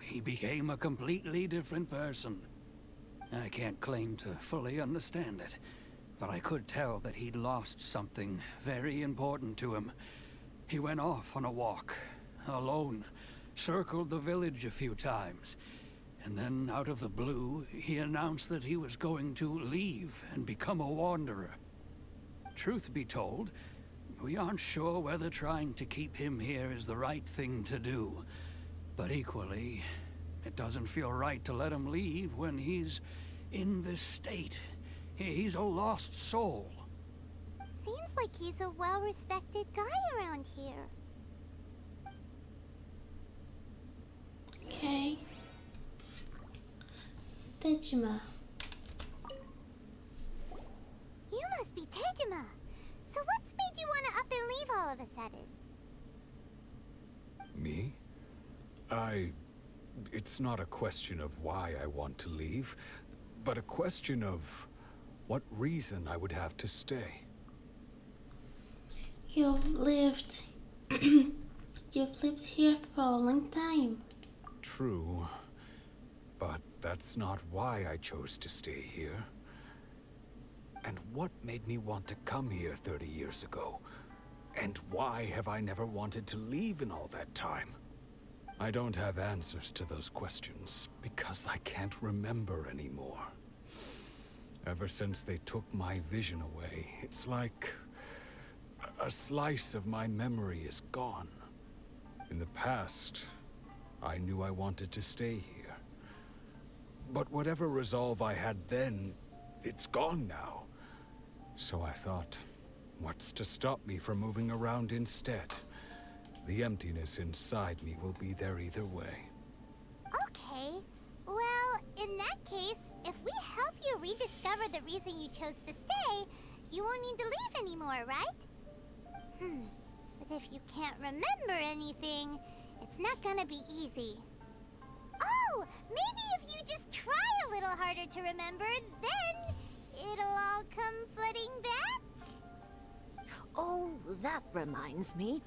he became a completely different person. I can't claim to fully understand it, but I could tell that he'd lost something very important to him. He went off on a walk, alone, circled the village a few times, and then out of the blue, he announced that he was going to leave and become a wanderer. Truth be told, we aren't sure whether trying to keep him here is the right thing to do, but equally, it doesn't feel right to let him leave when he's in this state. He's a lost soul. Seems like he's a well-respected guy around here. Okay. Tejima. You must be Tejima. So what's made you want to up and leave all of a sudden? Me? It's not a question of why I want to leave, but a question of what reason I would have to stay. You've lived here for a long time. True, but that's not why I chose to stay here. And what made me want to come here 30 years ago? And why have I never wanted to leave in all that time? I don't have answers to those questions because I can't remember anymore. Ever since they took my vision away, it's like a slice of my memory is gone. In the past, I knew I wanted to stay here. But whatever resolve I had then, it's gone now. So I thought, what's to stop me from moving around instead? The emptiness inside me will be there either way. Okay. Well, in that case, if we help you rediscover the reason you chose to stay, you won't need to leave anymore, right? But if you can't remember anything, it's not gonna be easy. Oh, maybe if you just try a little harder to remember, then it'll all come flooding back? Oh, that reminds me.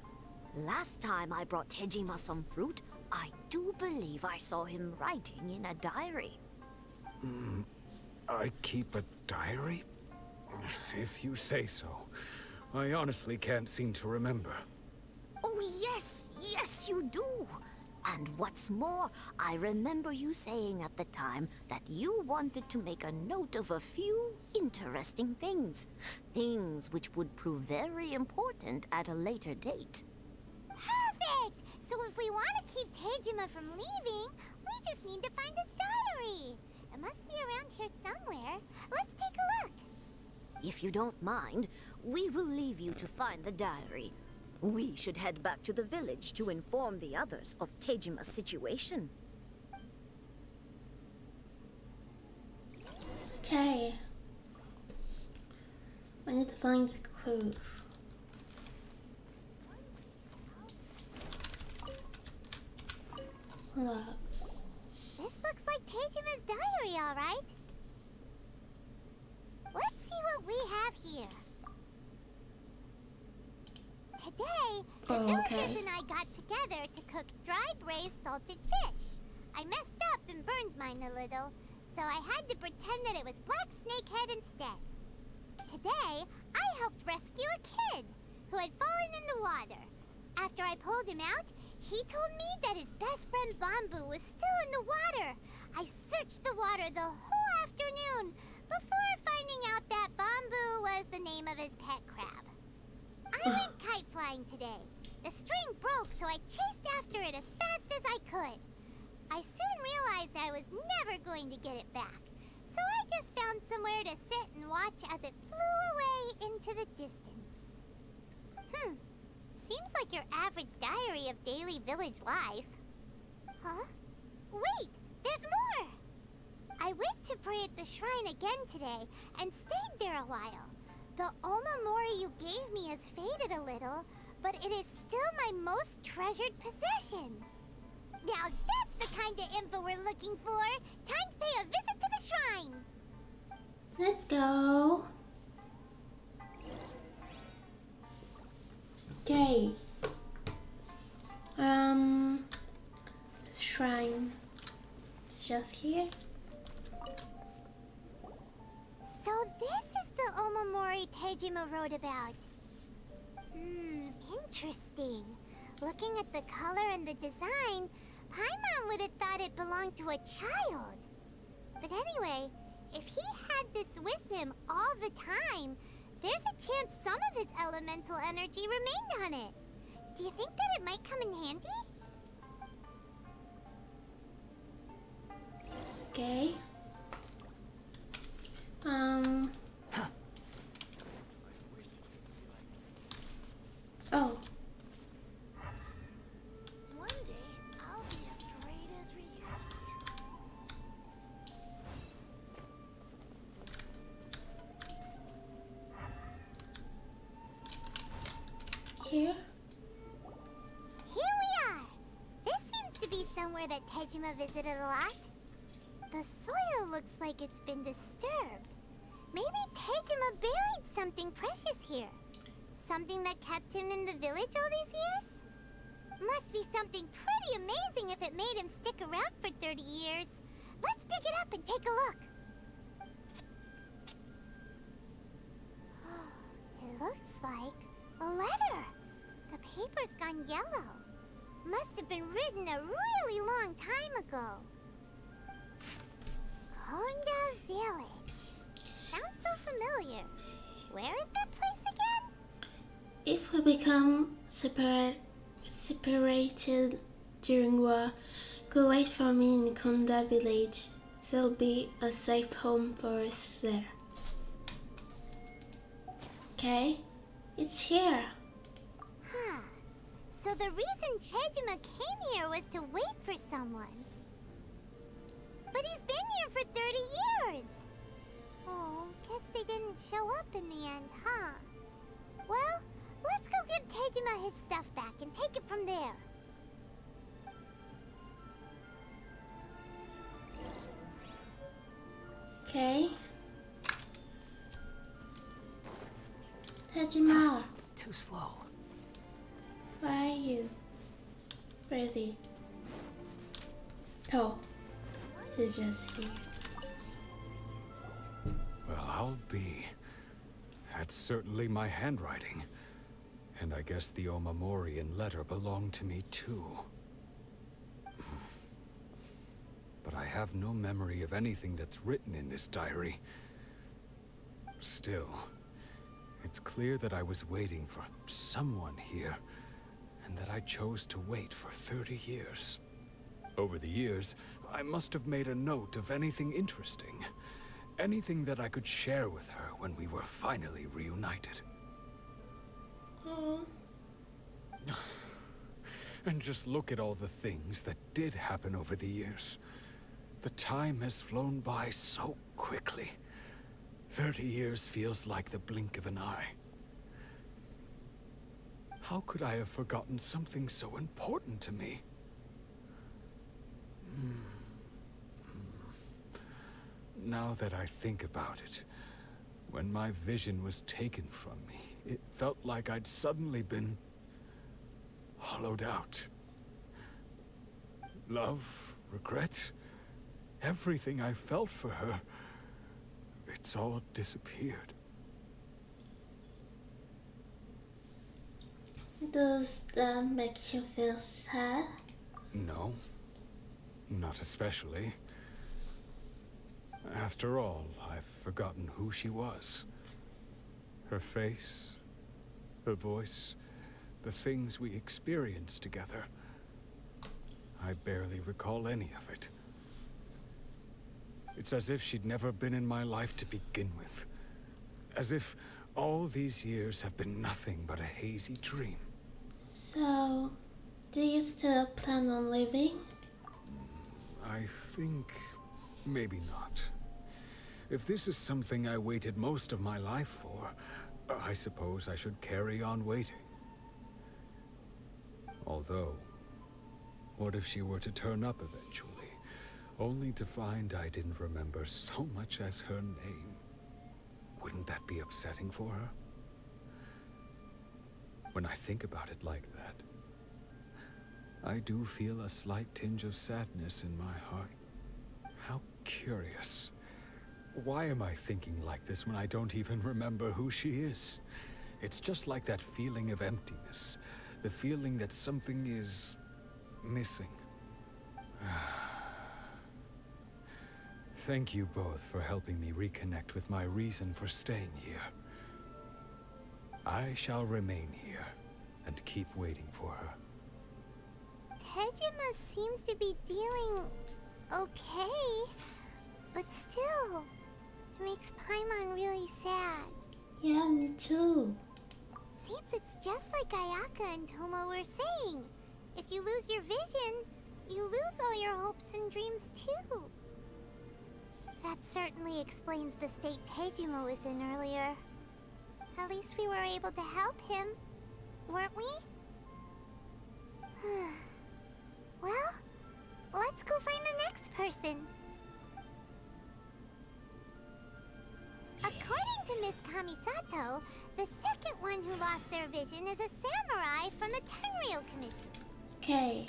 Last time I brought Tejima some fruit, I do believe I saw him writing in a diary. I keep a diary? If you say so. I honestly can't seem to remember. Oh, yes, yes, you do. And what's more, I remember you saying at the time that you wanted to make a note of a few interesting things. Things which would prove very important at a later date. Perfect! So if we want to keep Tejima from leaving, we just need to find his diary. It must be around here somewhere. Let's take a look. If you don't mind, we will leave you to find the diary. We should head back to the village to inform the others of Tejima's situation. Okay. I need to find the clues. Look. This looks like Tejima's diary, all right. Let's see what we have here. Today, the villagers and I got together to cook dry braised salted fish. I messed up and burned mine a little, so I had to pretend that it was black snakehead instead. Today, I helped rescue a kid who had fallen in the water. After I pulled him out, he told me that his best friend Bamboo was still in the water. I searched the water the whole afternoon before finding out that Bamboo was the name of his pet crab. I went kite flying today. The string broke, so I chased after it as fast as I could. I soon realized I was never going to get it back, so I just found somewhere to sit and watch as it flew away into the distance. Seems like your average diary of daily village life. Huh? Wait, there's more! I went to pray at the shrine again today and stayed there a while. The Omamori you gave me has faded a little, but it is still my most treasured possession. Now that's the kind of info we're looking for. Time to pay a visit to the shrine. Let's go. Okay. just here. So this is the Omamori Tejima wrote about. Interesting. Looking at the color and the design, Paimon would have thought it belonged to a child. But anyway, if he had this with him all the time, there's a chance some of his elemental energy remained on it. Do you think that it might come in handy? Okay. Oh. One day, I'll be as great as Ryuji. Here? Here we are! This seems to be somewhere that Tejima visited a lot. The soil looks like it's been disturbed. Maybe Tejima buried something precious here. Something that kept him in the village all these years? Must be something pretty amazing if it made him stick around for 30 years. Let's dig it up and take a look. It looks like a letter. The paper's gone yellow. Must have been written a really long time ago. Konda Village. Sounds so familiar. Where is that place again? If we become separated during war, go wait for me in Konda village. There'll be a safe home for us there. Okay, it's here. Huh. So the reason Tejima came here was to wait for someone. But he's been here for 30 years. Oh, guess they didn't show up in the end, huh? Well, let's go give Tejima his stuff back and take it from there. Okay. Tejima, Too slow. where are you? Where is he? Oh, he's just here. Well, I'll be. That's certainly my handwriting. And I guess the Omamorian letter belonged to me too. But I have no memory of anything that's written in this diary. Still, it's clear that I was waiting for someone here, and that I chose to wait for 30 years. Over the years, I must have made a note of anything interesting. Anything that I could share with her when we were finally reunited. And just look at all the things that did happen over the years. The time has flown by so quickly. 30 years feels like the blink of an eye. How could I have forgotten something so important to me? Now that I think about it, when my vision was taken from me, it felt like I'd suddenly been hollowed out. Love, regret, everything I felt for her, it's all disappeared. Does that make you feel sad? No, not especially. After all, I've forgotten who she was. Her face, her voice, the things we experienced together. I barely recall any of it. It's as if she'd never been in my life to begin with. As if all these years have been nothing but a hazy dream. So, do you still plan on leaving? I think maybe not. If this is something I waited most of my life for, I suppose I should carry on waiting. Although, what if she were to turn up eventually, only to find I didn't remember so much as her name? Wouldn't that be upsetting for her? When I think about it like that, I do feel a slight tinge of sadness in my heart. curious. Why am I thinking like this when I don't even remember who she is? It's just like that feeling of emptiness. The feeling that something is missing. Thank you both for helping me reconnect with my reason for staying here. I shall remain here and keep waiting for her. Tejima seems to be dealing okay, but still, it makes Paimon really sad. Yeah, me too. Seems it's just like Ayaka and Toma were saying. If you lose your vision, you lose all your hopes and dreams too. That certainly explains the state Tejima was in earlier. At least we were able to help him, weren't we? Well, let's go find the next person. According to Miss Kamisato, the second one who lost their vision is a samurai from the Tenryou Commission. Okay.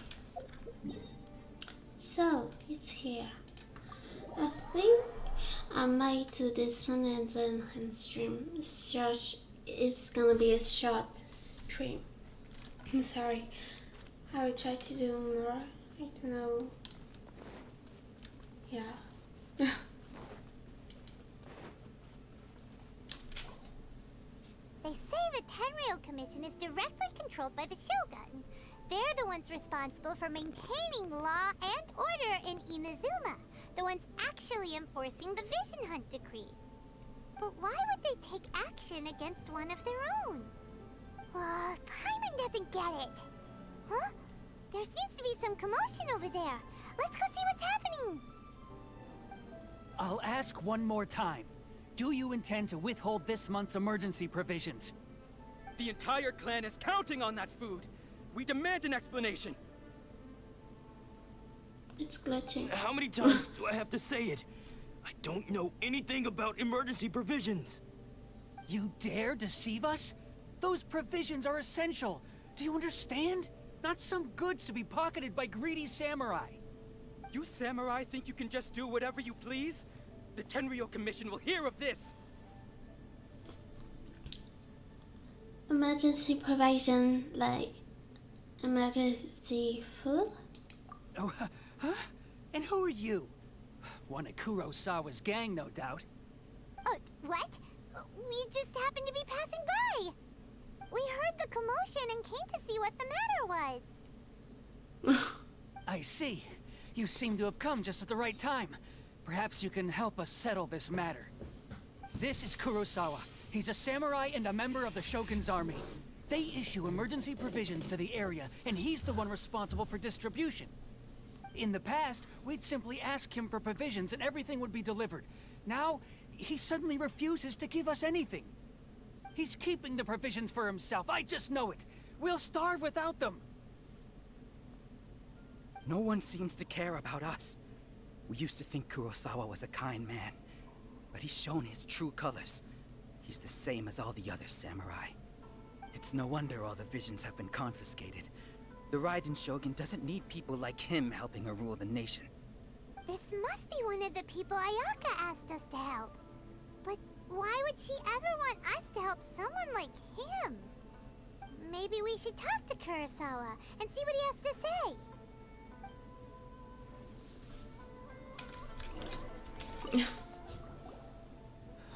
So, it's here. I think I might do this one and then stream. It's gonna be a short stream. I'm sorry. I will try to do more. I don't know. Yeah. They say the Tenryou Commission is directly controlled by the Shogun. They're the ones responsible for maintaining law and order in Inazuma. The ones actually enforcing the Vision Hunt Decree. But why would they take action against one of their own? Paimon doesn't get it. Huh? There seems to be some commotion over there. Let's go see what's happening. I'll ask one more time. Do you intend to withhold this month's emergency provisions? The entire clan is counting on that food. We demand an explanation. It's glitching. How many times do I have to say it? I don't know anything about emergency provisions. You dare deceive us? Those provisions are essential. Do you understand? Not some goods to be pocketed by greedy samurai. You samurai think you can just do whatever you please? The Tenryou Commission will hear of this! Emergency provision, like emergency food? Oh, huh? And who are you? One of Kurosawa's gang, no doubt. What? We just happened to be passing by. We heard the commotion and came to see what the matter was. I see. You seem to have come just at the right time. Perhaps you can help us settle this matter. This is Kurosawa. He's a samurai and a member of the Shogun's army. They issue emergency provisions to the area, and he's the one responsible for distribution. In the past, we'd simply ask him for provisions and everything would be delivered. Now, he suddenly refuses to give us anything. He's keeping the provisions for himself, I just know it. We'll starve without them. No one seems to care about us. We used to think Kurosawa was a kind man, but he's shown his true colors. He's the same as all the other samurai. It's no wonder all the visions have been confiscated. The Raiden Shogun doesn't need people like him helping her rule the nation. This must be one of the people Ayaka asked us to help. But why would she ever want us to help someone like him? Maybe we should talk to Kurosawa and see what he has to say.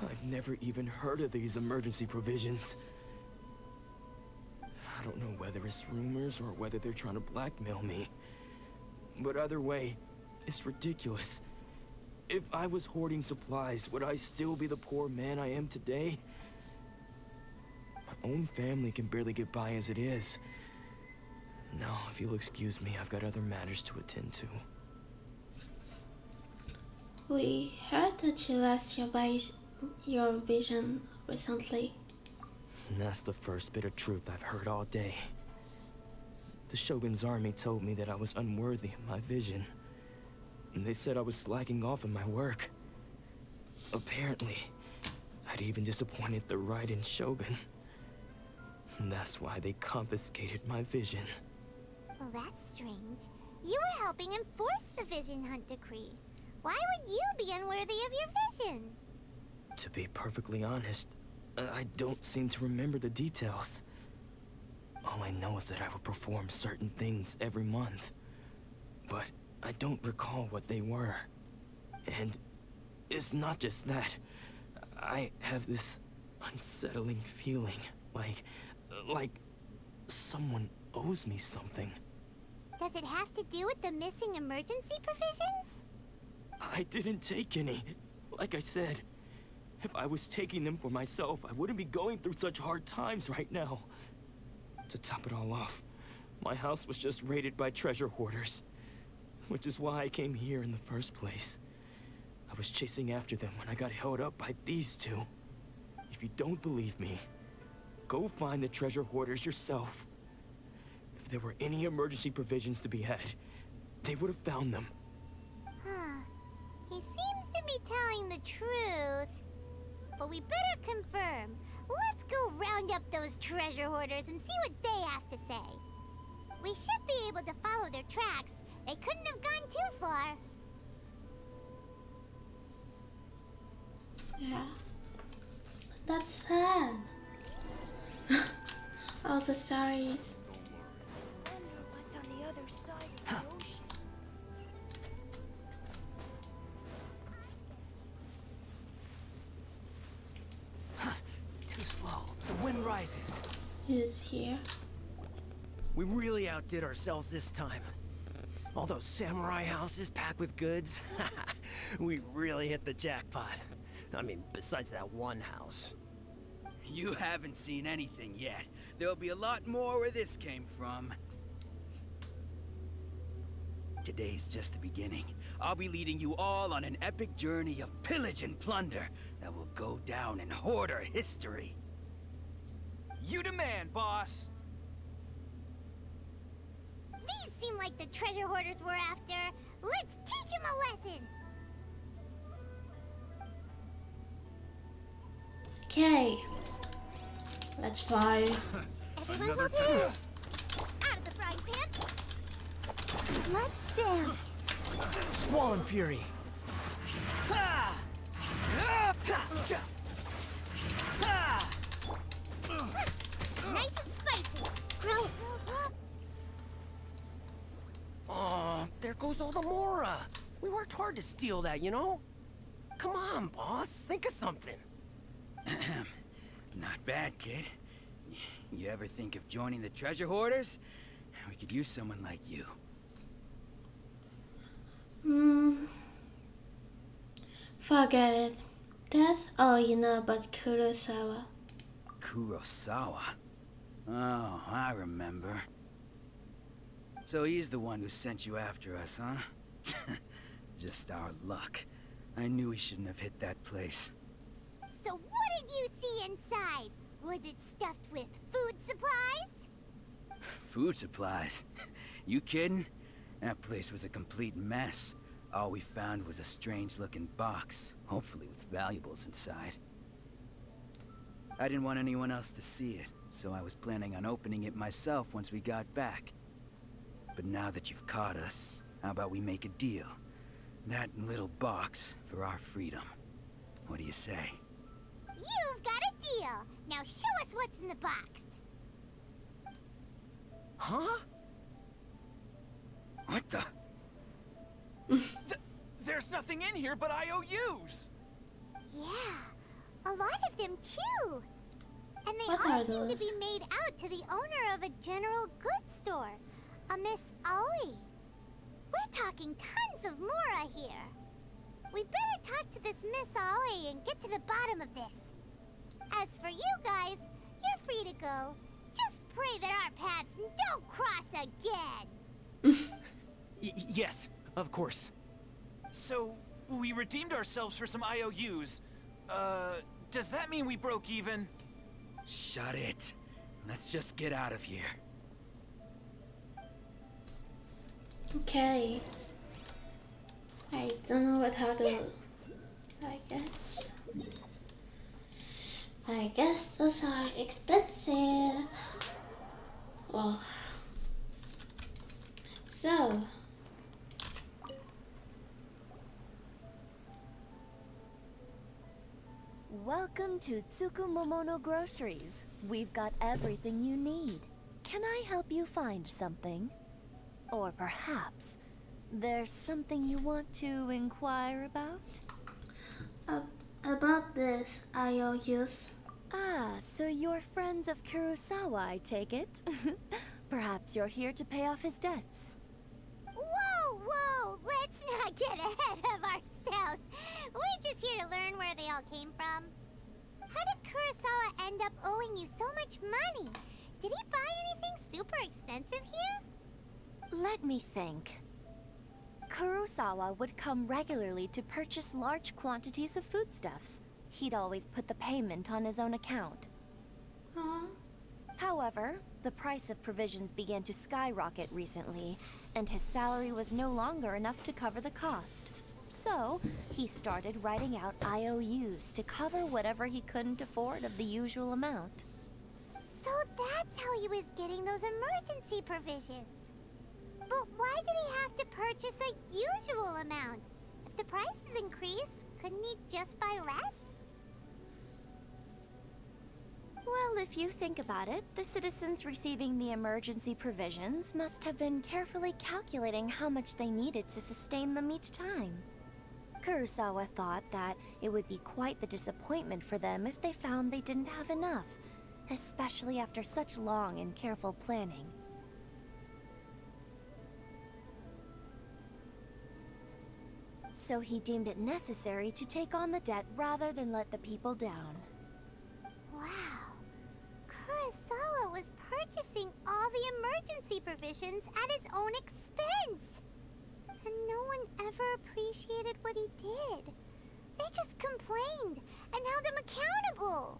I've never even heard of these emergency provisions. I don't know whether it's rumors or whether they're trying to blackmail me. But either way, it's ridiculous. If I was hoarding supplies, would I still be the poor man I am today? My own family can barely get by as it is. No, if you'll excuse me, I've got other matters to attend to. We heard that you lost your vision recently. And that's the first bit of truth I've heard all day. The Shogun's army told me that I was unworthy of my vision. And they said I was slacking off in my work. Apparently, I'd even disappointed the Raiden Shogun. And that's why they confiscated my vision. Well, that's strange. You were helping enforce the Vision Hunt Decree. Why would you be unworthy of your vision? To be perfectly honest, I don't seem to remember the details. All I know is that I would perform certain things every month. But I don't recall what they were. And it's not just that. I have this unsettling feeling, like someone owes me something. Does it have to do with the missing emergency provisions? I didn't take any. Like I said, if I was taking them for myself, I wouldn't be going through such hard times right now. To top it all off, my house was just raided by treasure hoarders, which is why I came here in the first place. I was chasing after them when I got held up by these two. If you don't believe me, go find the treasure hoarders yourself. If there were any emergency provisions to be had, they would have found them. Huh. He seems to be telling the truth. But we better confirm. Let's go round up those treasure hoarders and see what they have to say. We should be able to follow their tracks. They couldn't have gone too far. Yeah. That's sad. All the stories. Wonder what's on the other side of the ocean. Too slow. The wind rises. He's here. We really outdid ourselves this time. All those samurai houses packed with goods. We really hit the jackpot. I mean, besides that one house. You haven't seen anything yet. There'll be a lot more where this came from. Today's just the beginning. I'll be leading you all on an epic journey of pillage and plunder that will go down in hoarder history. You demand, boss! These seem like the treasure hoarders we're after. Let's teach them a lesson! Okay. Let's fly. Everyone will do this! Out of the frying pan! Let's dance! Squall and Fury. Nice and spicy! Grow! Oh, there goes all the Mora. We worked hard to steal that, you know? Come on, boss. Think of something. Not bad, kid. You ever think of joining the treasure hoarders? We could use someone like you. Forget it. That's all you know about Kurosawa. Kurosawa? Oh, I remember. So he's the one who sent you after us, huh? Just our luck. I knew he shouldn't have hit that place. So what did you see inside? Was it stuffed with food supplies? Food supplies? You kidding? That place was a complete mess. All we found was a strange-looking box, hopefully with valuables inside. I didn't want anyone else to see it, so I was planning on opening it myself once we got back. But now that you've caught us, how about we make a deal? That little box for our freedom. What do you say? You've got a deal! Now show us what's in the box! Huh? What the? There's nothing in here but IOUs! Yeah, a lot of them too! And they What all are seem to those? be made out to the owner of a general goods store, a Miss Aoi. We're talking tons of Mora here. We better talk to this Miss Aoi and get to the bottom of this. As for you guys, you're free to go. Just pray that our paths don't cross again. Yes, of course. So, we redeemed ourselves for some IOUs. Does that mean we broke even? Shut it. Let's just get out of here. Okay. I don't know how to. I guess those are expensive. Well, so Welcome to Tsukumomono Groceries. We've got everything you need. Can I help you find something? Or perhaps there's something you want to inquire about? About this IOUs. Ah, so you're friends of Kurosawa, I take it? Perhaps you're here to pay off his debts. Whoa, whoa! Let's not get ahead of ourselves. We're just here to learn where they all came from. How did Kurosawa end up owing you so much money? Did he buy anything super expensive here? Let me think. Kurosawa would come regularly to purchase large quantities of foodstuffs. He'd always put the payment on his own account. However, the price of provisions began to skyrocket recently, and his salary was no longer enough to cover the cost. So, he started writing out IOUs to cover whatever he couldn't afford of the usual amount. So that's how he was getting those emergency provisions. But why did he have to purchase a usual amount? If the prices increased, couldn't he just buy less? Well, if you think about it, the citizens receiving the emergency provisions must have been carefully calculating how much they needed to sustain them each time. Kurosawa thought that it would be quite the disappointment for them if they found they didn't have enough, especially after such long and careful planning. So he deemed it necessary to take on the debt rather than let the people down. Wow. Kurosawa was purchasing all the emergency provisions at his own expense. And no one ever appreciated what he did. They just complained and held him accountable.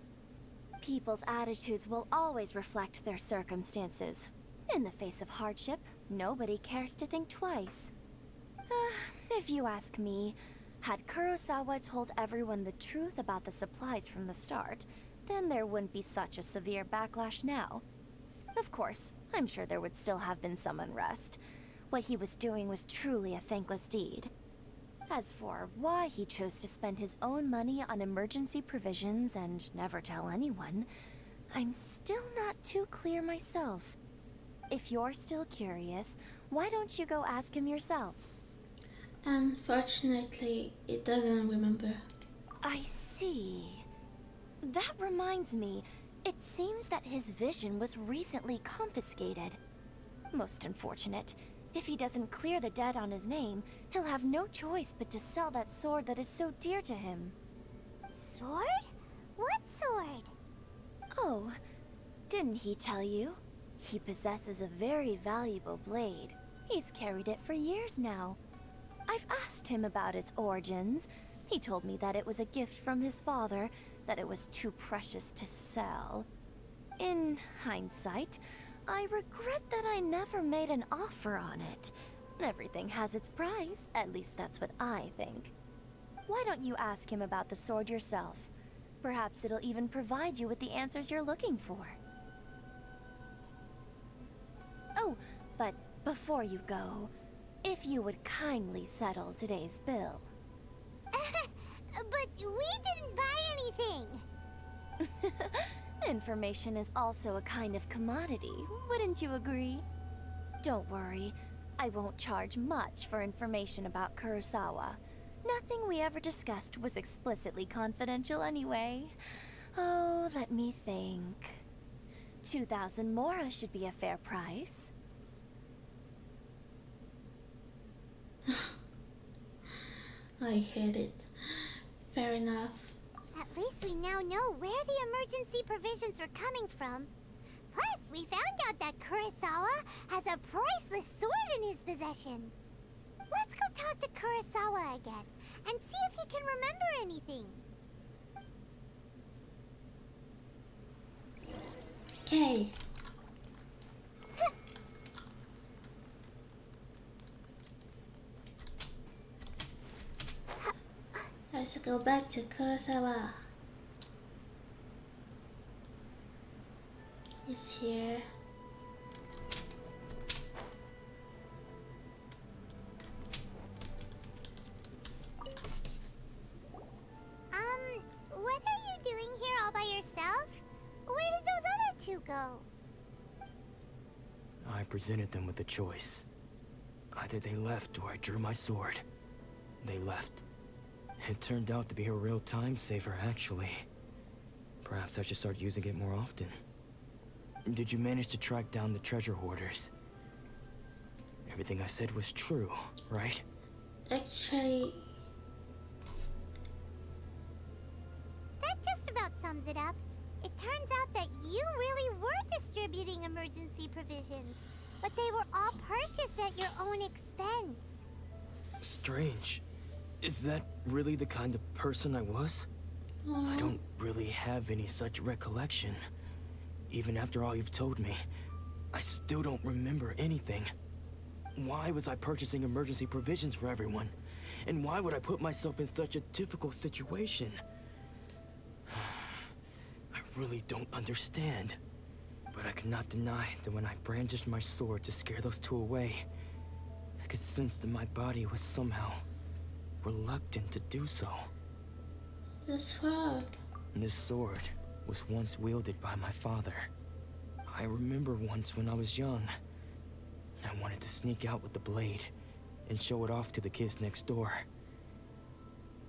People's attitudes will always reflect their circumstances. In the face of hardship, nobody cares to think twice. If you ask me, had Kurosawa told everyone the truth about the supplies from the start, then there wouldn't be such a severe backlash now. Of course, I'm sure there would still have been some unrest. What he was doing was truly a thankless deed. As for why he chose to spend his own money on emergency provisions and never tell anyone, I'm still not too clear myself. If you're still curious, why don't you go ask him yourself? Unfortunately, it doesn't remember. I see. That reminds me, it seems that his vision was recently confiscated. Most unfortunate. If he doesn't clear the debt on his name, he'll have no choice but to sell that sword that is so dear to him. Sword? What sword? Oh, didn't he tell you? He possesses a very valuable blade. He's carried it for years now. I've asked him about its origins. He told me that it was a gift from his father, that it was too precious to sell. In hindsight, I regret that I never made an offer on it. Everything has its price, at least that's what I think. Why don't you ask him about the sword yourself? Perhaps it'll even provide you with the answers you're looking for. Oh, but before you go, if you would kindly settle today's bill. But we didn't buy anything! Information is also a kind of commodity, wouldn't you agree? Don't worry, I won't charge much for information about Kurosawa. Nothing we ever discussed was explicitly confidential anyway. Oh, let me think. 2,000 mora should be a fair price. I hate it. Fair enough. At least we now know where the emergency provisions are coming from. Plus, we found out that Kurosawa has a priceless sword in his possession. Let's go talk to Kurosawa again and see if he can remember anything. Okay. Let's go back to Kurosawa. He's here. What are you doing I presented them with a choice. Either they left or I drew my sword. They left. It turned out to be a real time saver, actually. Perhaps I should start using it more often. Did you manage to track down the treasure hoarders? Everything I said was true, right? Actually, That just about sums it up. It turns out that you really were distributing emergency provisions, but they were all purchased at your own expense. Strange. Is that really the kind of person I was? I don't really have any such recollection. Even after all you've told me, I still don't remember anything. Why was I purchasing emergency provisions for everyone? And why would I put myself in such a difficult situation? I really don't understand. But I cannot deny that when I brandished my sword to scare those two away, I could sense that my body was somehow reluctant to do so. the sword. This sword was once wielded by my father. I remember once when I was young, I wanted to sneak out with the blade and show it off to the kids next door.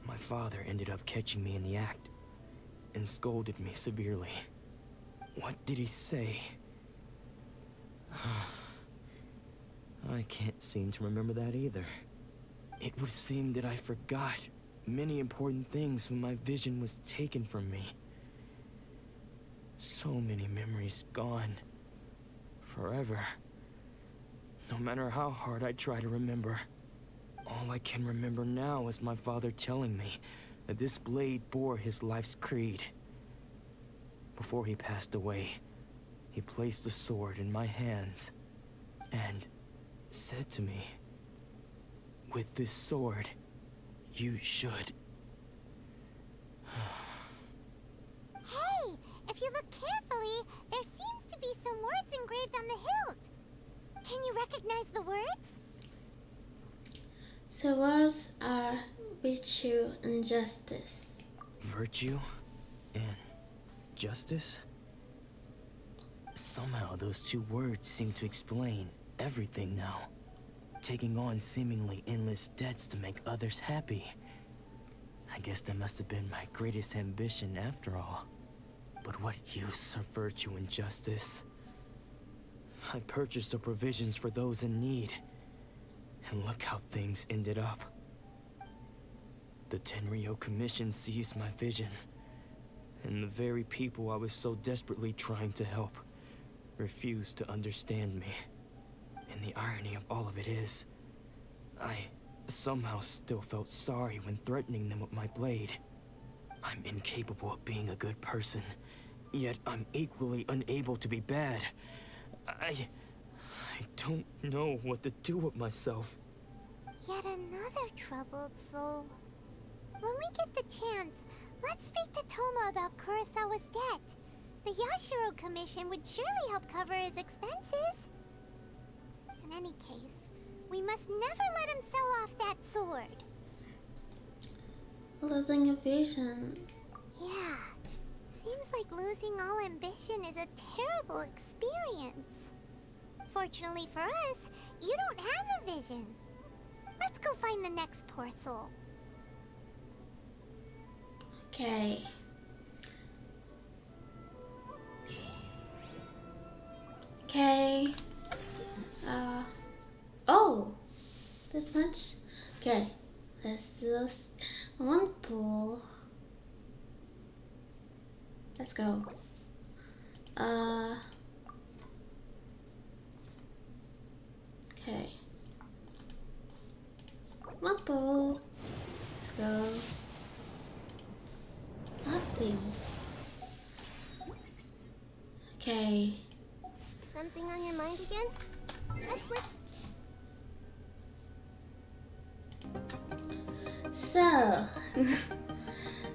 My father ended up catching me in the act and scolded me severely. What did he say? I can't seem to remember that either. It would seem that I forgot many important things when my vision was taken from me. So many memories gone. Forever. No matter how hard I try to remember, all I can remember now is my father telling me that this blade bore his life's creed. Before he passed away, he placed the sword in my hands and said to me, "With this sword, you should..." Hey, if you look carefully, there seems to be some words engraved on the hilt. Can you recognize the words? The words are virtue and justice. Virtue and justice? Somehow those two words seem to explain everything now. Taking on seemingly endless debts to make others happy. I guess that must have been my greatest ambition after all. But what use are virtue and justice? I purchased the provisions for those in need. And look how things ended up. The Tenryo Commission seized my vision. And the very people I was so desperately trying to help refused to understand me. And the irony of all of it is, I somehow still felt sorry when threatening them with my blade. I'm incapable of being a good person, yet I'm equally unable to be bad. I don't know what to do with myself. Yet another troubled soul. When we get the chance, let's speak to Toma about Kurosawa's debt. The Yashiro Commission would surely help cover his expenses. In any case, we must never let him sell off that sword. Losing a vision. Yeah, seems like losing all ambition is a terrible experience. Fortunately for us, you don't have a vision. Let's go find the next poor soul. Okay. Okay. Oh! This much? Okay. Let's just one pool. Let's go. Okay. One pool. Let's go. Nothing. Okay. Something on your mind again? Let's work. So,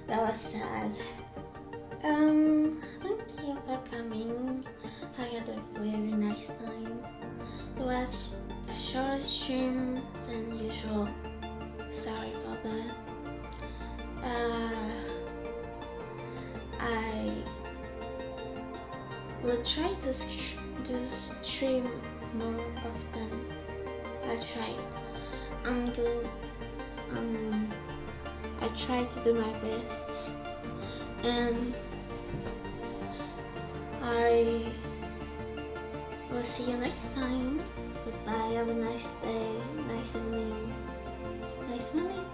that was sad. Thank you for coming. I had a very nice time. It was a shorter stream than usual. Sorry about that. I will try to stream more often. I tried. I tried to do my best, and I will see you next time. Goodbye. Have a nice day, nice evening, nice morning.